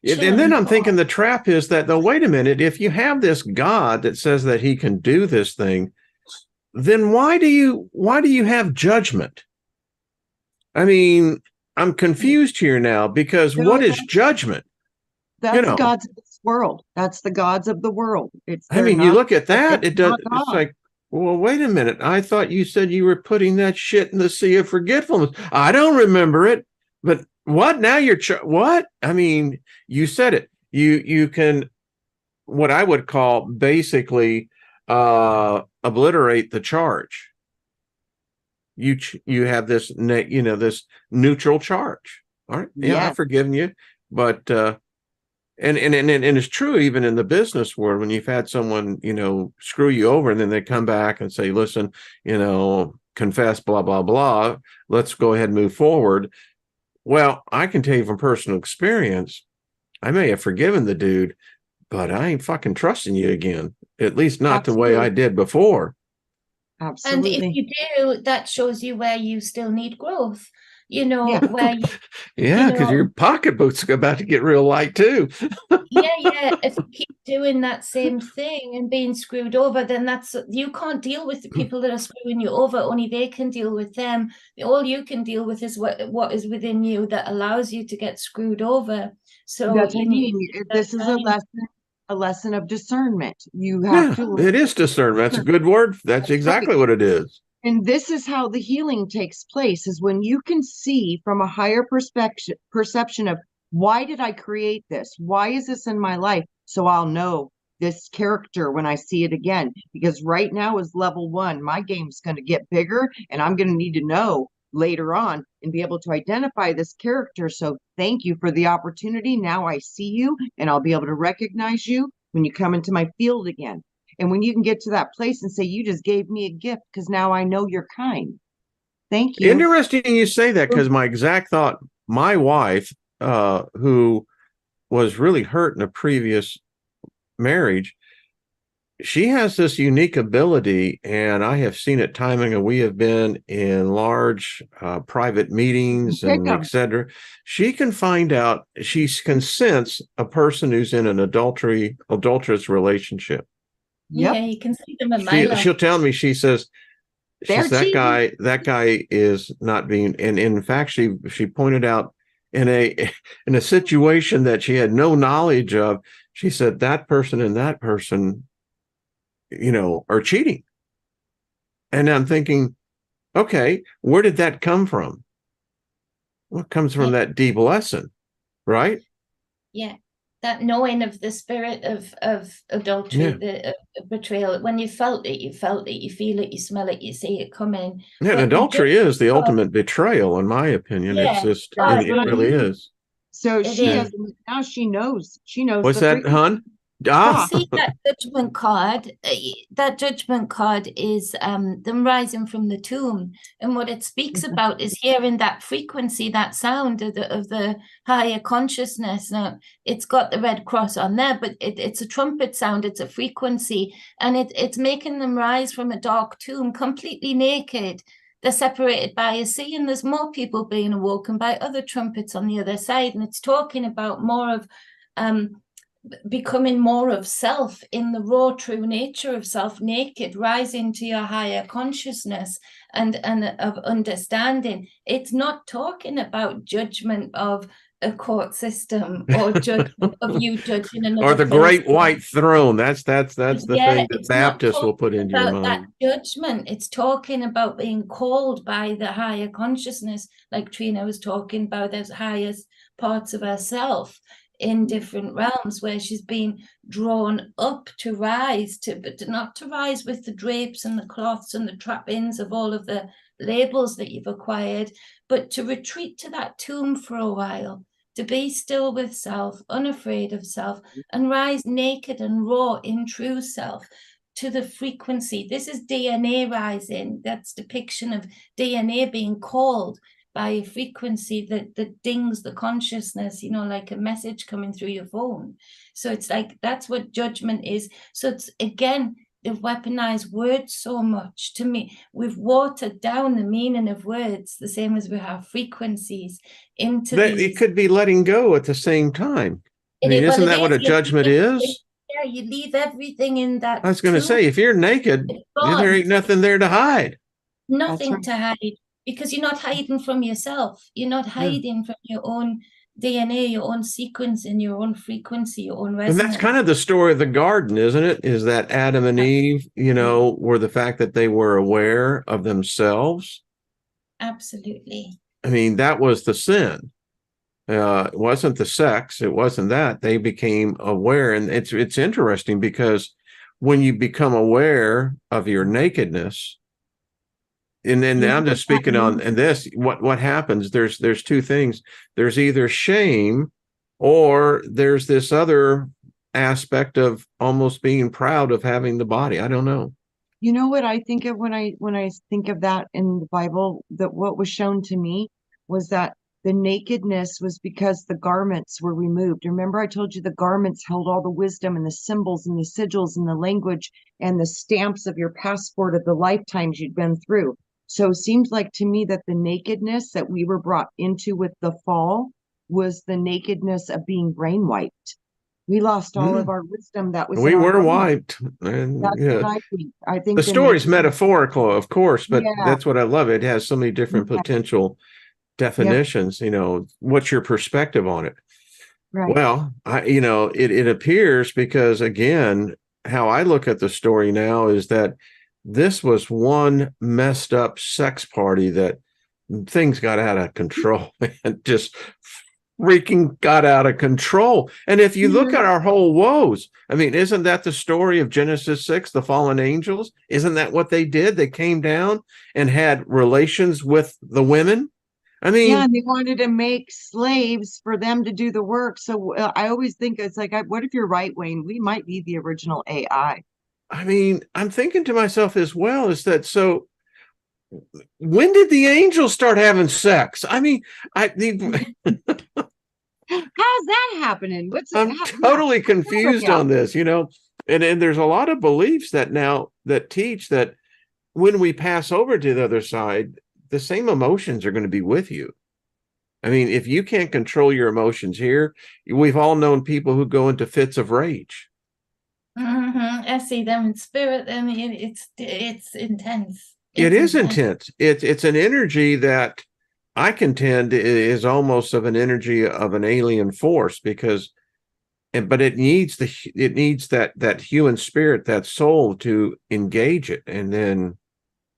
chill and then and I'm thinking pause. the trap is that, though, wait a minute, if you have this God that says that he can do this thing, then why do you have judgment? I mean, I'm confused here now because No, what is judgment? You that's the know, gods of this world. That's the gods of the world. I They're mean, you not, look at that, it's it does, not it's God. like, well, wait a minute. I thought you said you were putting that shit in the sea of forgetfulness. I don't remember it, but what? Now you're, what? I mean, you said it. You can, what I would call basically obliterate the charge. You have this this neutral charge. All right, yeah, I've Yes, forgiven you, but and it's true even in the business world when you've had someone screw you over and then they come back and say, listen, confess, blah blah blah, let's go ahead and move forward. Well, I can tell you from personal experience, I may have forgiven the dude, but I ain't fucking trusting you again. At least not the way I absolutely. did before. And if Absolutely. you do, that shows you where you still need growth, Yeah. where you Yeah, because know your pocketbook's about to get real light too. yeah, if you keep doing that same thing and being screwed over, then you can't deal with the people that are screwing you over. Only they can deal with them. All you can deal with is what is within you that allows you to get screwed over. So That's what you I need mean. that This is time. a lesson of discernment. You have Yeah, to it is discernment. That's a good word. That's That's right. exactly what it is. And this is how the healing takes place, is when you can see from a higher perception of, why did I create this? Why is this in my life? So I'll know this character when I see it again. Because right now is level 1. My game's going to get bigger and I'm going to need to know later on and be able to identify this character. So thank you for the opportunity. Now I see you and I'll be able to recognize you when you come into my field again. And when you can get to that place and say, you just gave me a gift because now I know you're kind. Thank you. Interesting you say that, because my exact thought, my wife, who was really hurt in a previous marriage, she has this unique ability, and I have seen it timing, and we have been in large private meetings and etc. She can find out, she can sense a person who's in an adulterous relationship. Yeah, you can see them a mile off. She'll tell me, she says, They're that guy is not being, and in fact, she pointed out in a situation that she had no knowledge of, she said that person and that person, are cheating. And I'm thinking, okay, where did that come from? What comes from that deep lesson, right? Yeah, that knowing of the spirit of adultery, the betrayal. When you felt it, you feel it, you smell it, you see it coming. Yeah, and adultery is the ultimate betrayal, in my opinion. Yeah. It's just, it really is. So It she is. doesn't, now she knows. She knows. What's the that, frequency. hon? You see that judgment card? That judgment card is them rising from the tomb, and what it speaks about is hearing that frequency, that sound of the higher consciousness. Now, it's got the red cross on there, but it's a trumpet sound. It's a frequency, and it's making them rise from a dark tomb, completely naked. They're separated by a sea, and there's more people being awoken by other trumpets on the other side, and it's talking about more of becoming more of self in the raw true nature of self, naked, rising to your higher consciousness and of understanding. It's not talking about judgment of a court system or judgment of you judging another or the person. great white throne. That's the thing that Baptists will put into your mind. That judgment, it's talking about being called by the higher consciousness, like Trina was talking about, those highest parts of herself in different realms, where she's been drawn up to rise, but not to rise with the drapes and the cloths and the trappings of all of the labels that you've acquired, but to retreat to that tomb for a while, to be still with self, unafraid of self, and rise naked and raw in true self to the frequency. This is DNA rising. That's depiction of DNA being called by a frequency that dings the consciousness, like a message coming through your phone. So it's like, that's what judgment is. So it's, again, they've weaponized words so much. To me, we've watered down the meaning of words, the same as we have frequencies into these. It could be letting go at the same time. Isn't that what a judgment is? Yeah, you leave everything in that. I was going to say, if you're naked, there ain't nothing there to hide. Nothing to hide. Because you're not hiding from yourself. You're not hiding from your own DNA, your own sequence, and your own frequency, your own resonance. And that's kind of the story of the garden, isn't it? Is that Adam and Eve, were the fact that they were aware of themselves. Absolutely. I mean, that was the sin. It wasn't the sex. It wasn't that. They became aware. And it's interesting, because when you become aware of your nakedness, and then I'm just speaking on, and this, what happens, there's two things. There's either shame, or there's this other aspect of almost being proud of having the body. I don't know. You know what I think of when I think of that in the Bible, that what was shown to me was that the nakedness was because the garments were removed. Remember, I told you the garments held all the wisdom and the symbols and the sigils and the language and the stamps of your passport of the lifetimes you'd been through. So it seems like to me that the nakedness that we were brought into with the fall was the nakedness of being brain wiped. We lost all of our wisdom that was. We were wiped. And that's what I think. I think the story's metaphorical, of course, but that's what I love. It has so many different potential definitions. What's your perspective on it? Right. Well, it appears, because again, how I look at the story now is that this was one messed up sex party that things got out of control and just freaking got out of control. And if you look at our whole woes, I mean, isn't that the story of Genesis 6, the fallen angels? Isn't that what they did? They came down and had relations with the women. I mean, yeah, and they wanted to make slaves for them to do the work. So I always think it's like, what if you're right, Wayne? We might be the original AI. I mean, I'm thinking to myself as well, is that so when did the angels start having sex? I mean, How's that happening? I'm totally confused on this, you know, and there's a lot of beliefs that now that teach that when we pass over to the other side, the same emotions are going to be with you. I mean, if you can't control your emotions here, we've all known people who go into fits of rage. I see them in spirit. I mean, it's intense. It is intense. It's an energy that I contend is almost of an energy of an alien force, because, but it needs that human spirit, that soul, to engage it. And then,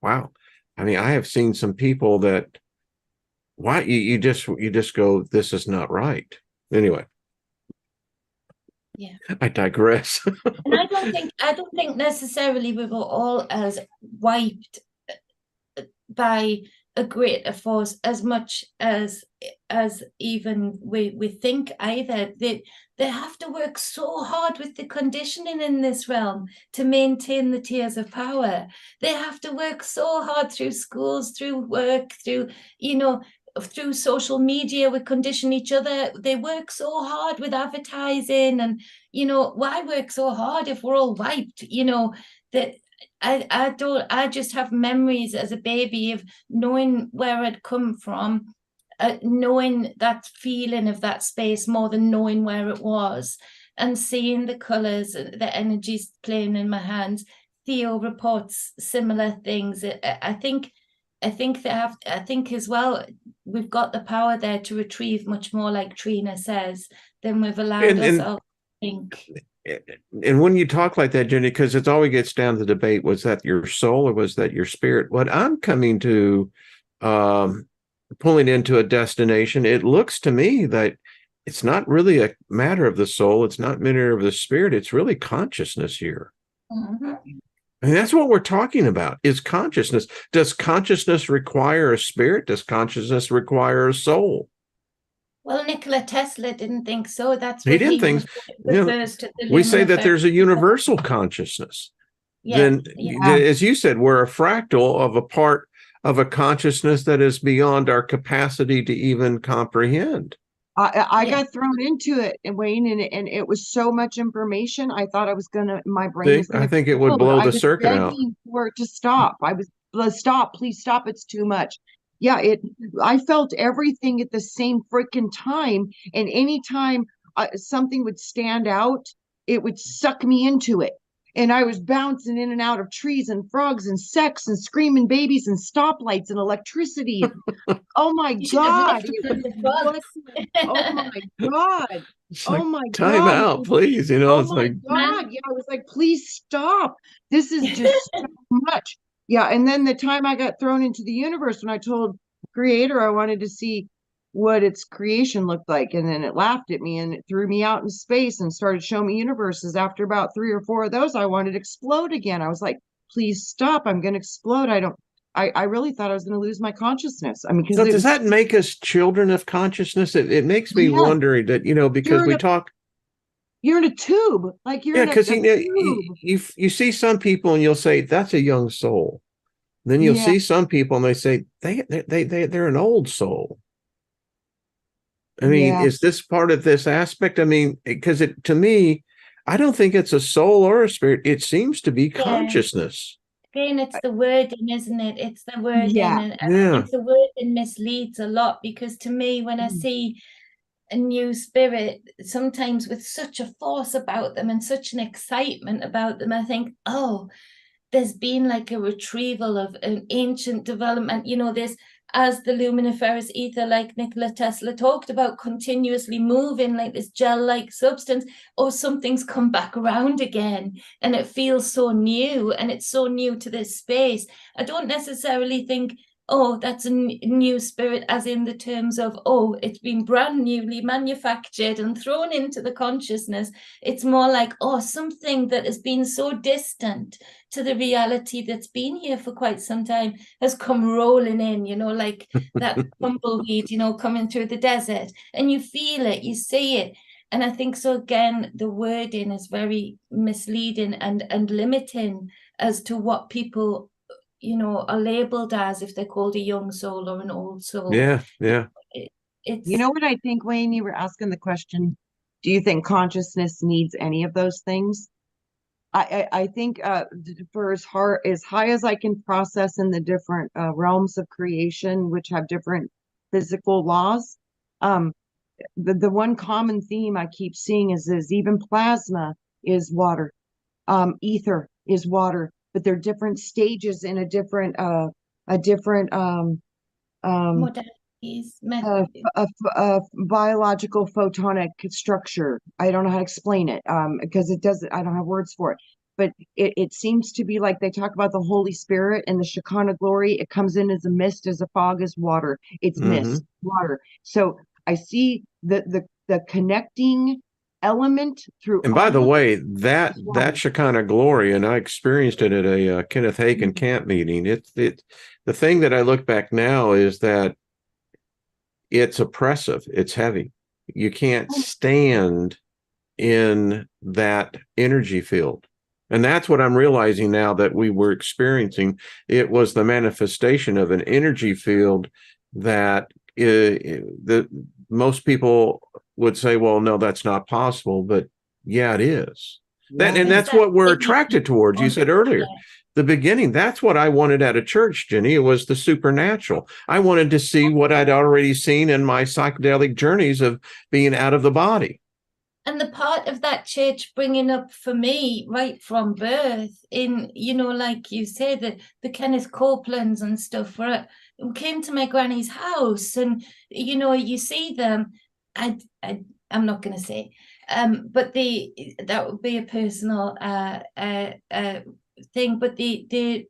wow, I mean, I have seen some people that, why you just go, this is not right. Anyway. Yeah, I digress. and I don't think necessarily we were all as wiped by a greater force as much as even we think either. They have to work so hard with the conditioning in this realm to maintain the tiers of power. They have to work so hard through schools, through work, through, you know, through social media. We condition each other. They work so hard with advertising, and, you know, why work so hard if we're all wiped? You know, that I just have memories as a baby of knowing where I'd come from, knowing that feeling of that space more than knowing where it was, and seeing the colors, the energies playing in my hands. Theo reports similar things. I think as well, we've got the power there to retrieve much more, like Trina says, than we've allowed ourselves to think. And when you talk like that, Jenny, because it always gets down to the debate, was that your soul or was that your spirit? What I'm coming to, pulling into a destination, it looks to me that it's not really a matter of the soul. It's not a matter of the spirit. It's really consciousness here. Mm-hmm. And that's what we're talking about, is consciousness. Does consciousness require a spirit? Does consciousness require a soul? Well, Nikola Tesla didn't think so. That's he what didn't think. refers to the we say that there's a universal consciousness. Then, as you said, we're a fractal of a part of a consciousness that is beyond our capacity to even comprehend. I got thrown into it, and Wayne, and it was so much information. I thought I was my brain was gonna. I think it would blow the circuit out. For it to stop. Please stop. It's too much. Yeah, I felt everything at the same freaking time, and anytime something would stand out, it would suck me into it. And I was bouncing in and out of trees and frogs and sex and screaming babies and stoplights and electricity. Oh my God. Oh my God. Oh my God. Time out, please. You know, it's like, God. Yeah, I was like, please stop. This is just so much. Yeah. And then the time I got thrown into the universe, when I told Creator I wanted to see what its creation looked like, and then it laughed at me and it threw me out in space and started showing me universes. After about 3 or 4 of those, I wanted to explode again. I was like, please stop. I'm going to explode. I really thought I was going to lose my consciousness. I mean, so does that make us children of consciousness? It makes me wondering that, you know, because you're in a tube, like you're because you see some people and you'll say that's a young soul. Then you'll see some people and they say they're an old soul. I mean, is this part of this aspect? I mean, because to me, I don't think it's a soul or a spirit. It seems to be consciousness. Again, it's the wording, isn't it? It's the wording. And I think the wording misleads a lot, because to me, when I see a new spirit, sometimes with such a force about them and such an excitement about them, I think, oh, there's been like a retrieval of an ancient development. You know, this, as the luminiferous ether, like Nikola Tesla talked about, continuously moving like this gel-like substance, or something's come back around again, and it feels so new, and it's so new to this space. I don't necessarily think, oh, that's a new spirit, as in the terms of, oh, it's been brand newly manufactured and thrown into the consciousness. It's more like, oh, something that has been so distant to the reality that's been here for quite some time has come rolling in, like that tumbleweed, coming through the desert. And you feel it, you see it. And I think so, again, the wording is very misleading and limiting as to what people, are labeled as, if they're called a young soul or an old soul. Yeah. It's, You know what I think, Wayne? You were asking the question, do you think consciousness needs any of those things? I think for as high as I can process in the different realms of creation, which have different physical laws, the one common theme I keep seeing is even plasma is water, ether is water, but they're different stages in a different modalities, biological photonic structure. I don't know how to explain it because I don't have words for it. But it seems to be like they talk about the Holy Spirit and the Shekinah glory. It comes in as a mist, as a fog, as water. It's mist, water. So I see the connecting element through. And by the way, that Shekinah glory, and I experienced it at a Kenneth Hagin camp meeting. The thing that I look back now is that it's oppressive. It's heavy. You can't stand in that energy field. And that's what I'm realizing now that we were experiencing. It was the manifestation of an energy field that most people would say, well, no, that's not possible. But yeah, it is. And that's what we're attracted towards. You said earlier, the beginning, that's what I wanted at a church, Jenny. It was the supernatural. I wanted to see what I'd already seen in my psychedelic journeys of being out of the body. And the part of that church bringing up for me right from birth in, like you said, the Kenneth Copelands and stuff, where we came to my granny's house and, you see them. I'm not going to say, but that would be a personal thing, but the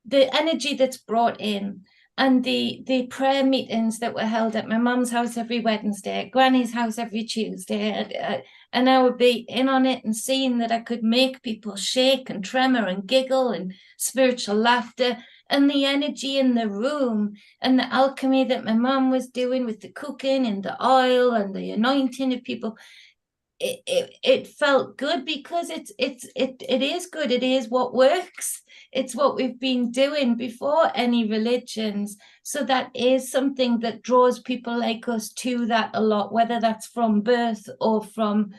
energy that's brought in, and the prayer meetings that were held at my mum's house every Wednesday, at Granny's house every Tuesday, and I would be in on it and seeing that I could make people shake and tremor and giggle and spiritual laughter, and the energy in the room and the alchemy that my mum was doing with the cooking and the oil and the anointing of people. It felt good because it is good. It is what works. It's what we've been doing before any religions. So that is something that draws people like us to that a lot, whether that's from birth or from,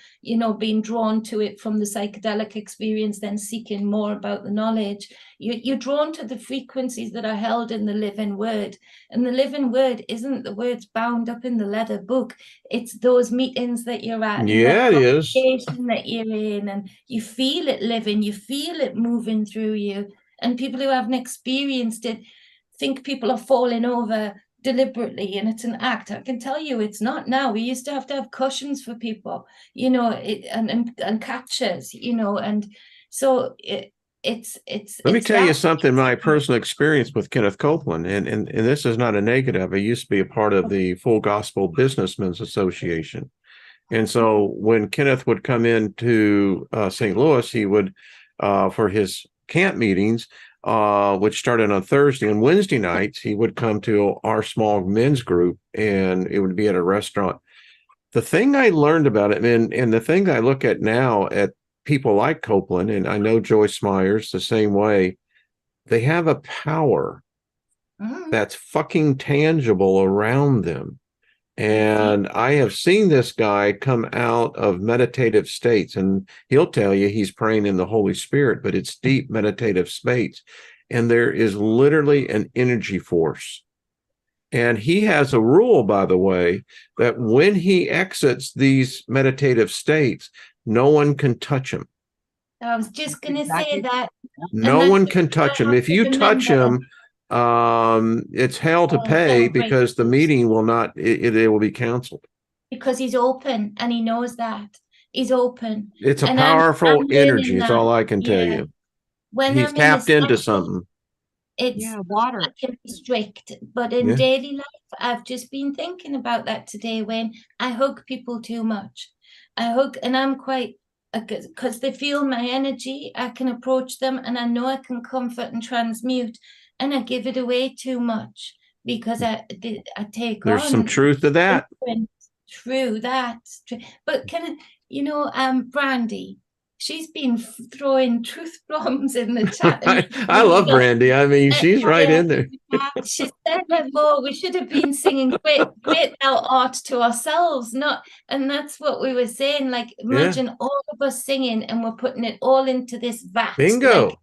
being drawn to it from the psychedelic experience, then seeking more about the knowledge. You're drawn to the frequencies that are held in the living word. And the living word isn't the words bound up in the leather book. It's those meetings that you're at. Yeah, it is. That you're in, and you feel it living, you feel it moving through you. And people who haven't experienced it think people are falling over deliberately and it's an act. I can tell you it's not now. We used to have cushions for people, and catchers, and so it's Let me tell you something, my personal experience with Kenneth Copeland, and this is not a negative. I used to be a part of the Full Gospel Businessmen's Association. And so when Kenneth would come into St. Louis, he would, for his camp meetings, which started on Thursday and Wednesday nights, he would come to our small men's group, and it would be at a restaurant. The thing I learned about it, and the thing that I look at now at people like Copeland, and I know Joyce Myers the same way, they have a power that's fucking tangible around them. And I have seen this guy come out of meditative states, and he'll tell you he's praying in the Holy Spirit, but it's deep meditative states. And there is literally an energy force. And he has a rule, by the way, that when he exits these meditative states, no one can touch him. I was just going to say that. No one can touch him. If you touch him, it's hell to pay, because the meeting will not, it will be canceled. Because he's open, and he knows that. He's open. It's a powerful energy. It's all I can tell you. When he's tapped into something. It's water. I can be strict, but in daily life, I've just been thinking about that today when I hug people too much. I hug, and I'm quite, because they feel my energy, I can approach them and I know I can comfort and transmute, and I give it away too much because I take There's some on truth to that. True that. But Brandy, she's been throwing truth bombs in the chat. I love Brandy. I mean, she's right in there. She said before we should have been singing great thou art to ourselves, not, and that's what we were saying. Like, imagine all of us singing and we're putting it all into this vat. Bingo. Like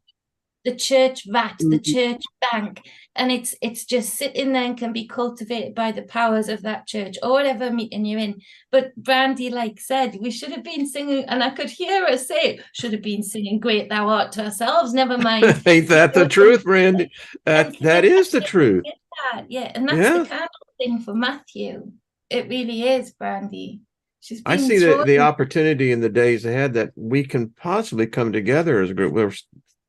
the church vat, the church bank, and it's just sitting there and can be cultivated by the powers of that church or whatever meeting you're in. But Brandy, like said, we should have been singing, and I could hear her say, should have been singing great thou art to ourselves, never mind. Ain't that the truth, Brandy? That is the truth. Yeah, and that's the kind of thing for Matthew. It really is, Brandy. I see the opportunity in the days ahead that we can possibly come together as a group. We're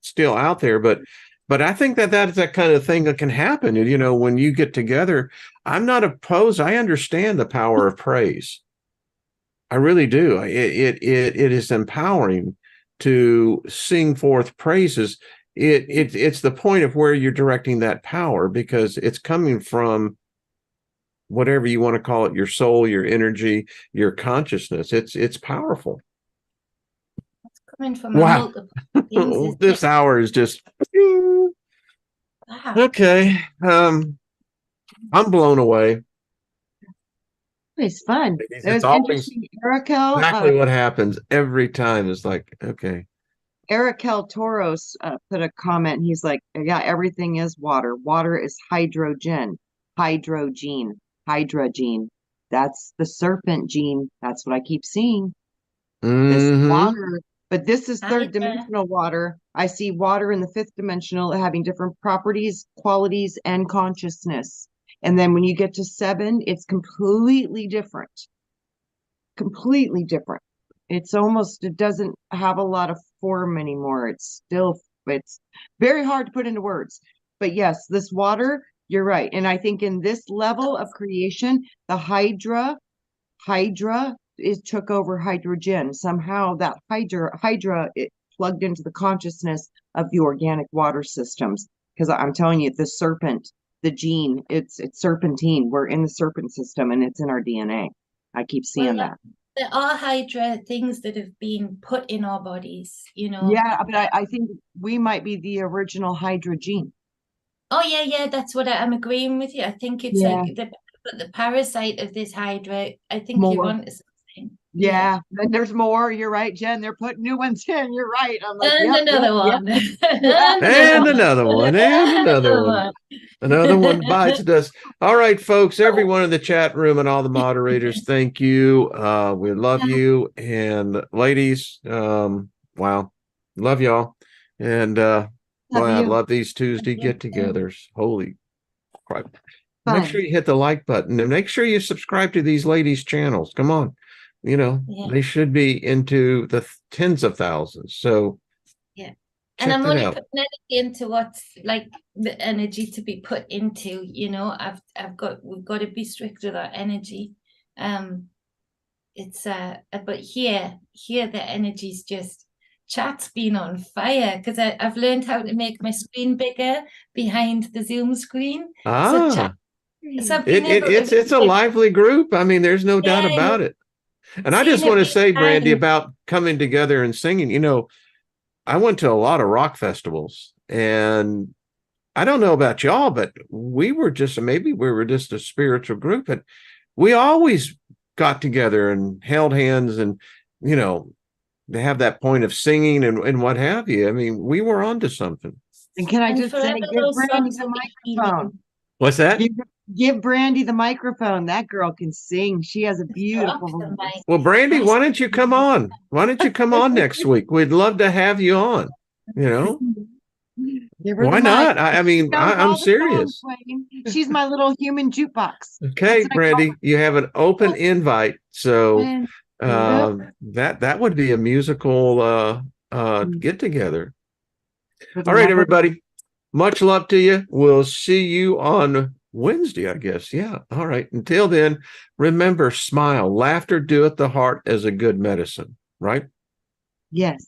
still out there, but I think that's that kind of thing that can happen. You know, when you get together, I'm not opposed. I understand the power of praise. I really do. It is empowering to sing forth praises. It's the point of where you're directing that power, because it's coming from whatever you want to call it, your soul, your energy, your consciousness. It's powerful. From wow. This hour is just wow. Okay. I'm blown away. It's fun. It's interesting. Exactly what happens every time is like, okay. Erikel Toros put a comment. He's like, yeah, everything is water. Water is hydrogen. That's the serpent gene. That's what I keep seeing. This water. But this is third dimensional water. I see water in the fifth dimensional having different properties, qualities, and consciousness. And then when you get to 7, it's completely different. Completely different. It doesn't have a lot of form anymore. It's very hard to put into words. But yes, this water, you're right. And I think in this level of creation, the Hydra took over hydrogen. Somehow that Hydra it plugged into the consciousness of the organic water systems. Because I'm telling you, the serpent, the gene, it's serpentine. We're in the serpent system and it's in our DNA. I keep seeing that. There are Hydra things that have been put in our bodies, you know. Yeah, but I think we might be the original Hydra gene. Oh, yeah, that's what I'm agreeing with you. I think it's like the parasite of this Hydra. I think you're onto something. Yeah, and there's more. You're right, Jen. They're putting new ones in. You're right. I'm like, another one. And another one. And another one. Another one bites dust. All right, folks, everyone in the chat room and all the moderators, thank you. We love you. And ladies, wow, love y'all. And boy, I love these Tuesday get-togethers. Holy crap. Make sure you hit the like button and make sure you subscribe to these ladies' channels. Come on. You know, they should be into the tens of thousands. So and I'm only putting energy into what's like the energy to be put into, you know. We've got to be strict with our energy. It's but here the energy's just, chat's been on fire because I've learned how to make my screen bigger behind the Zoom screen. So it's a lively group. I mean, there's no doubt about it. And I just want to say, Brandy, about coming together and singing, you know, I went to a lot of rock festivals, and I don't know about y'all, but maybe we were just a spiritual group, but we always got together and held hands and, you know, to have that point of singing and what have you. I mean, we were onto something. And can I just say, give Brandy the microphone. What's that? Give Brandy the microphone. That girl can sing. She has a beautiful voice. Well, Brandy, why don't you come on? Why don't you come on next week? We'd love to have you on. You know, why not? I mean, I'm serious. She's my little human jukebox. Okay, Brandy, you have an open invite, so that would be a musical get together. All right, everybody. much love to you. We'll see you on Wednesday, I guess. Yeah. All right. Until then, remember, smile. Laughter doeth the heart as a good medicine, right? Yes.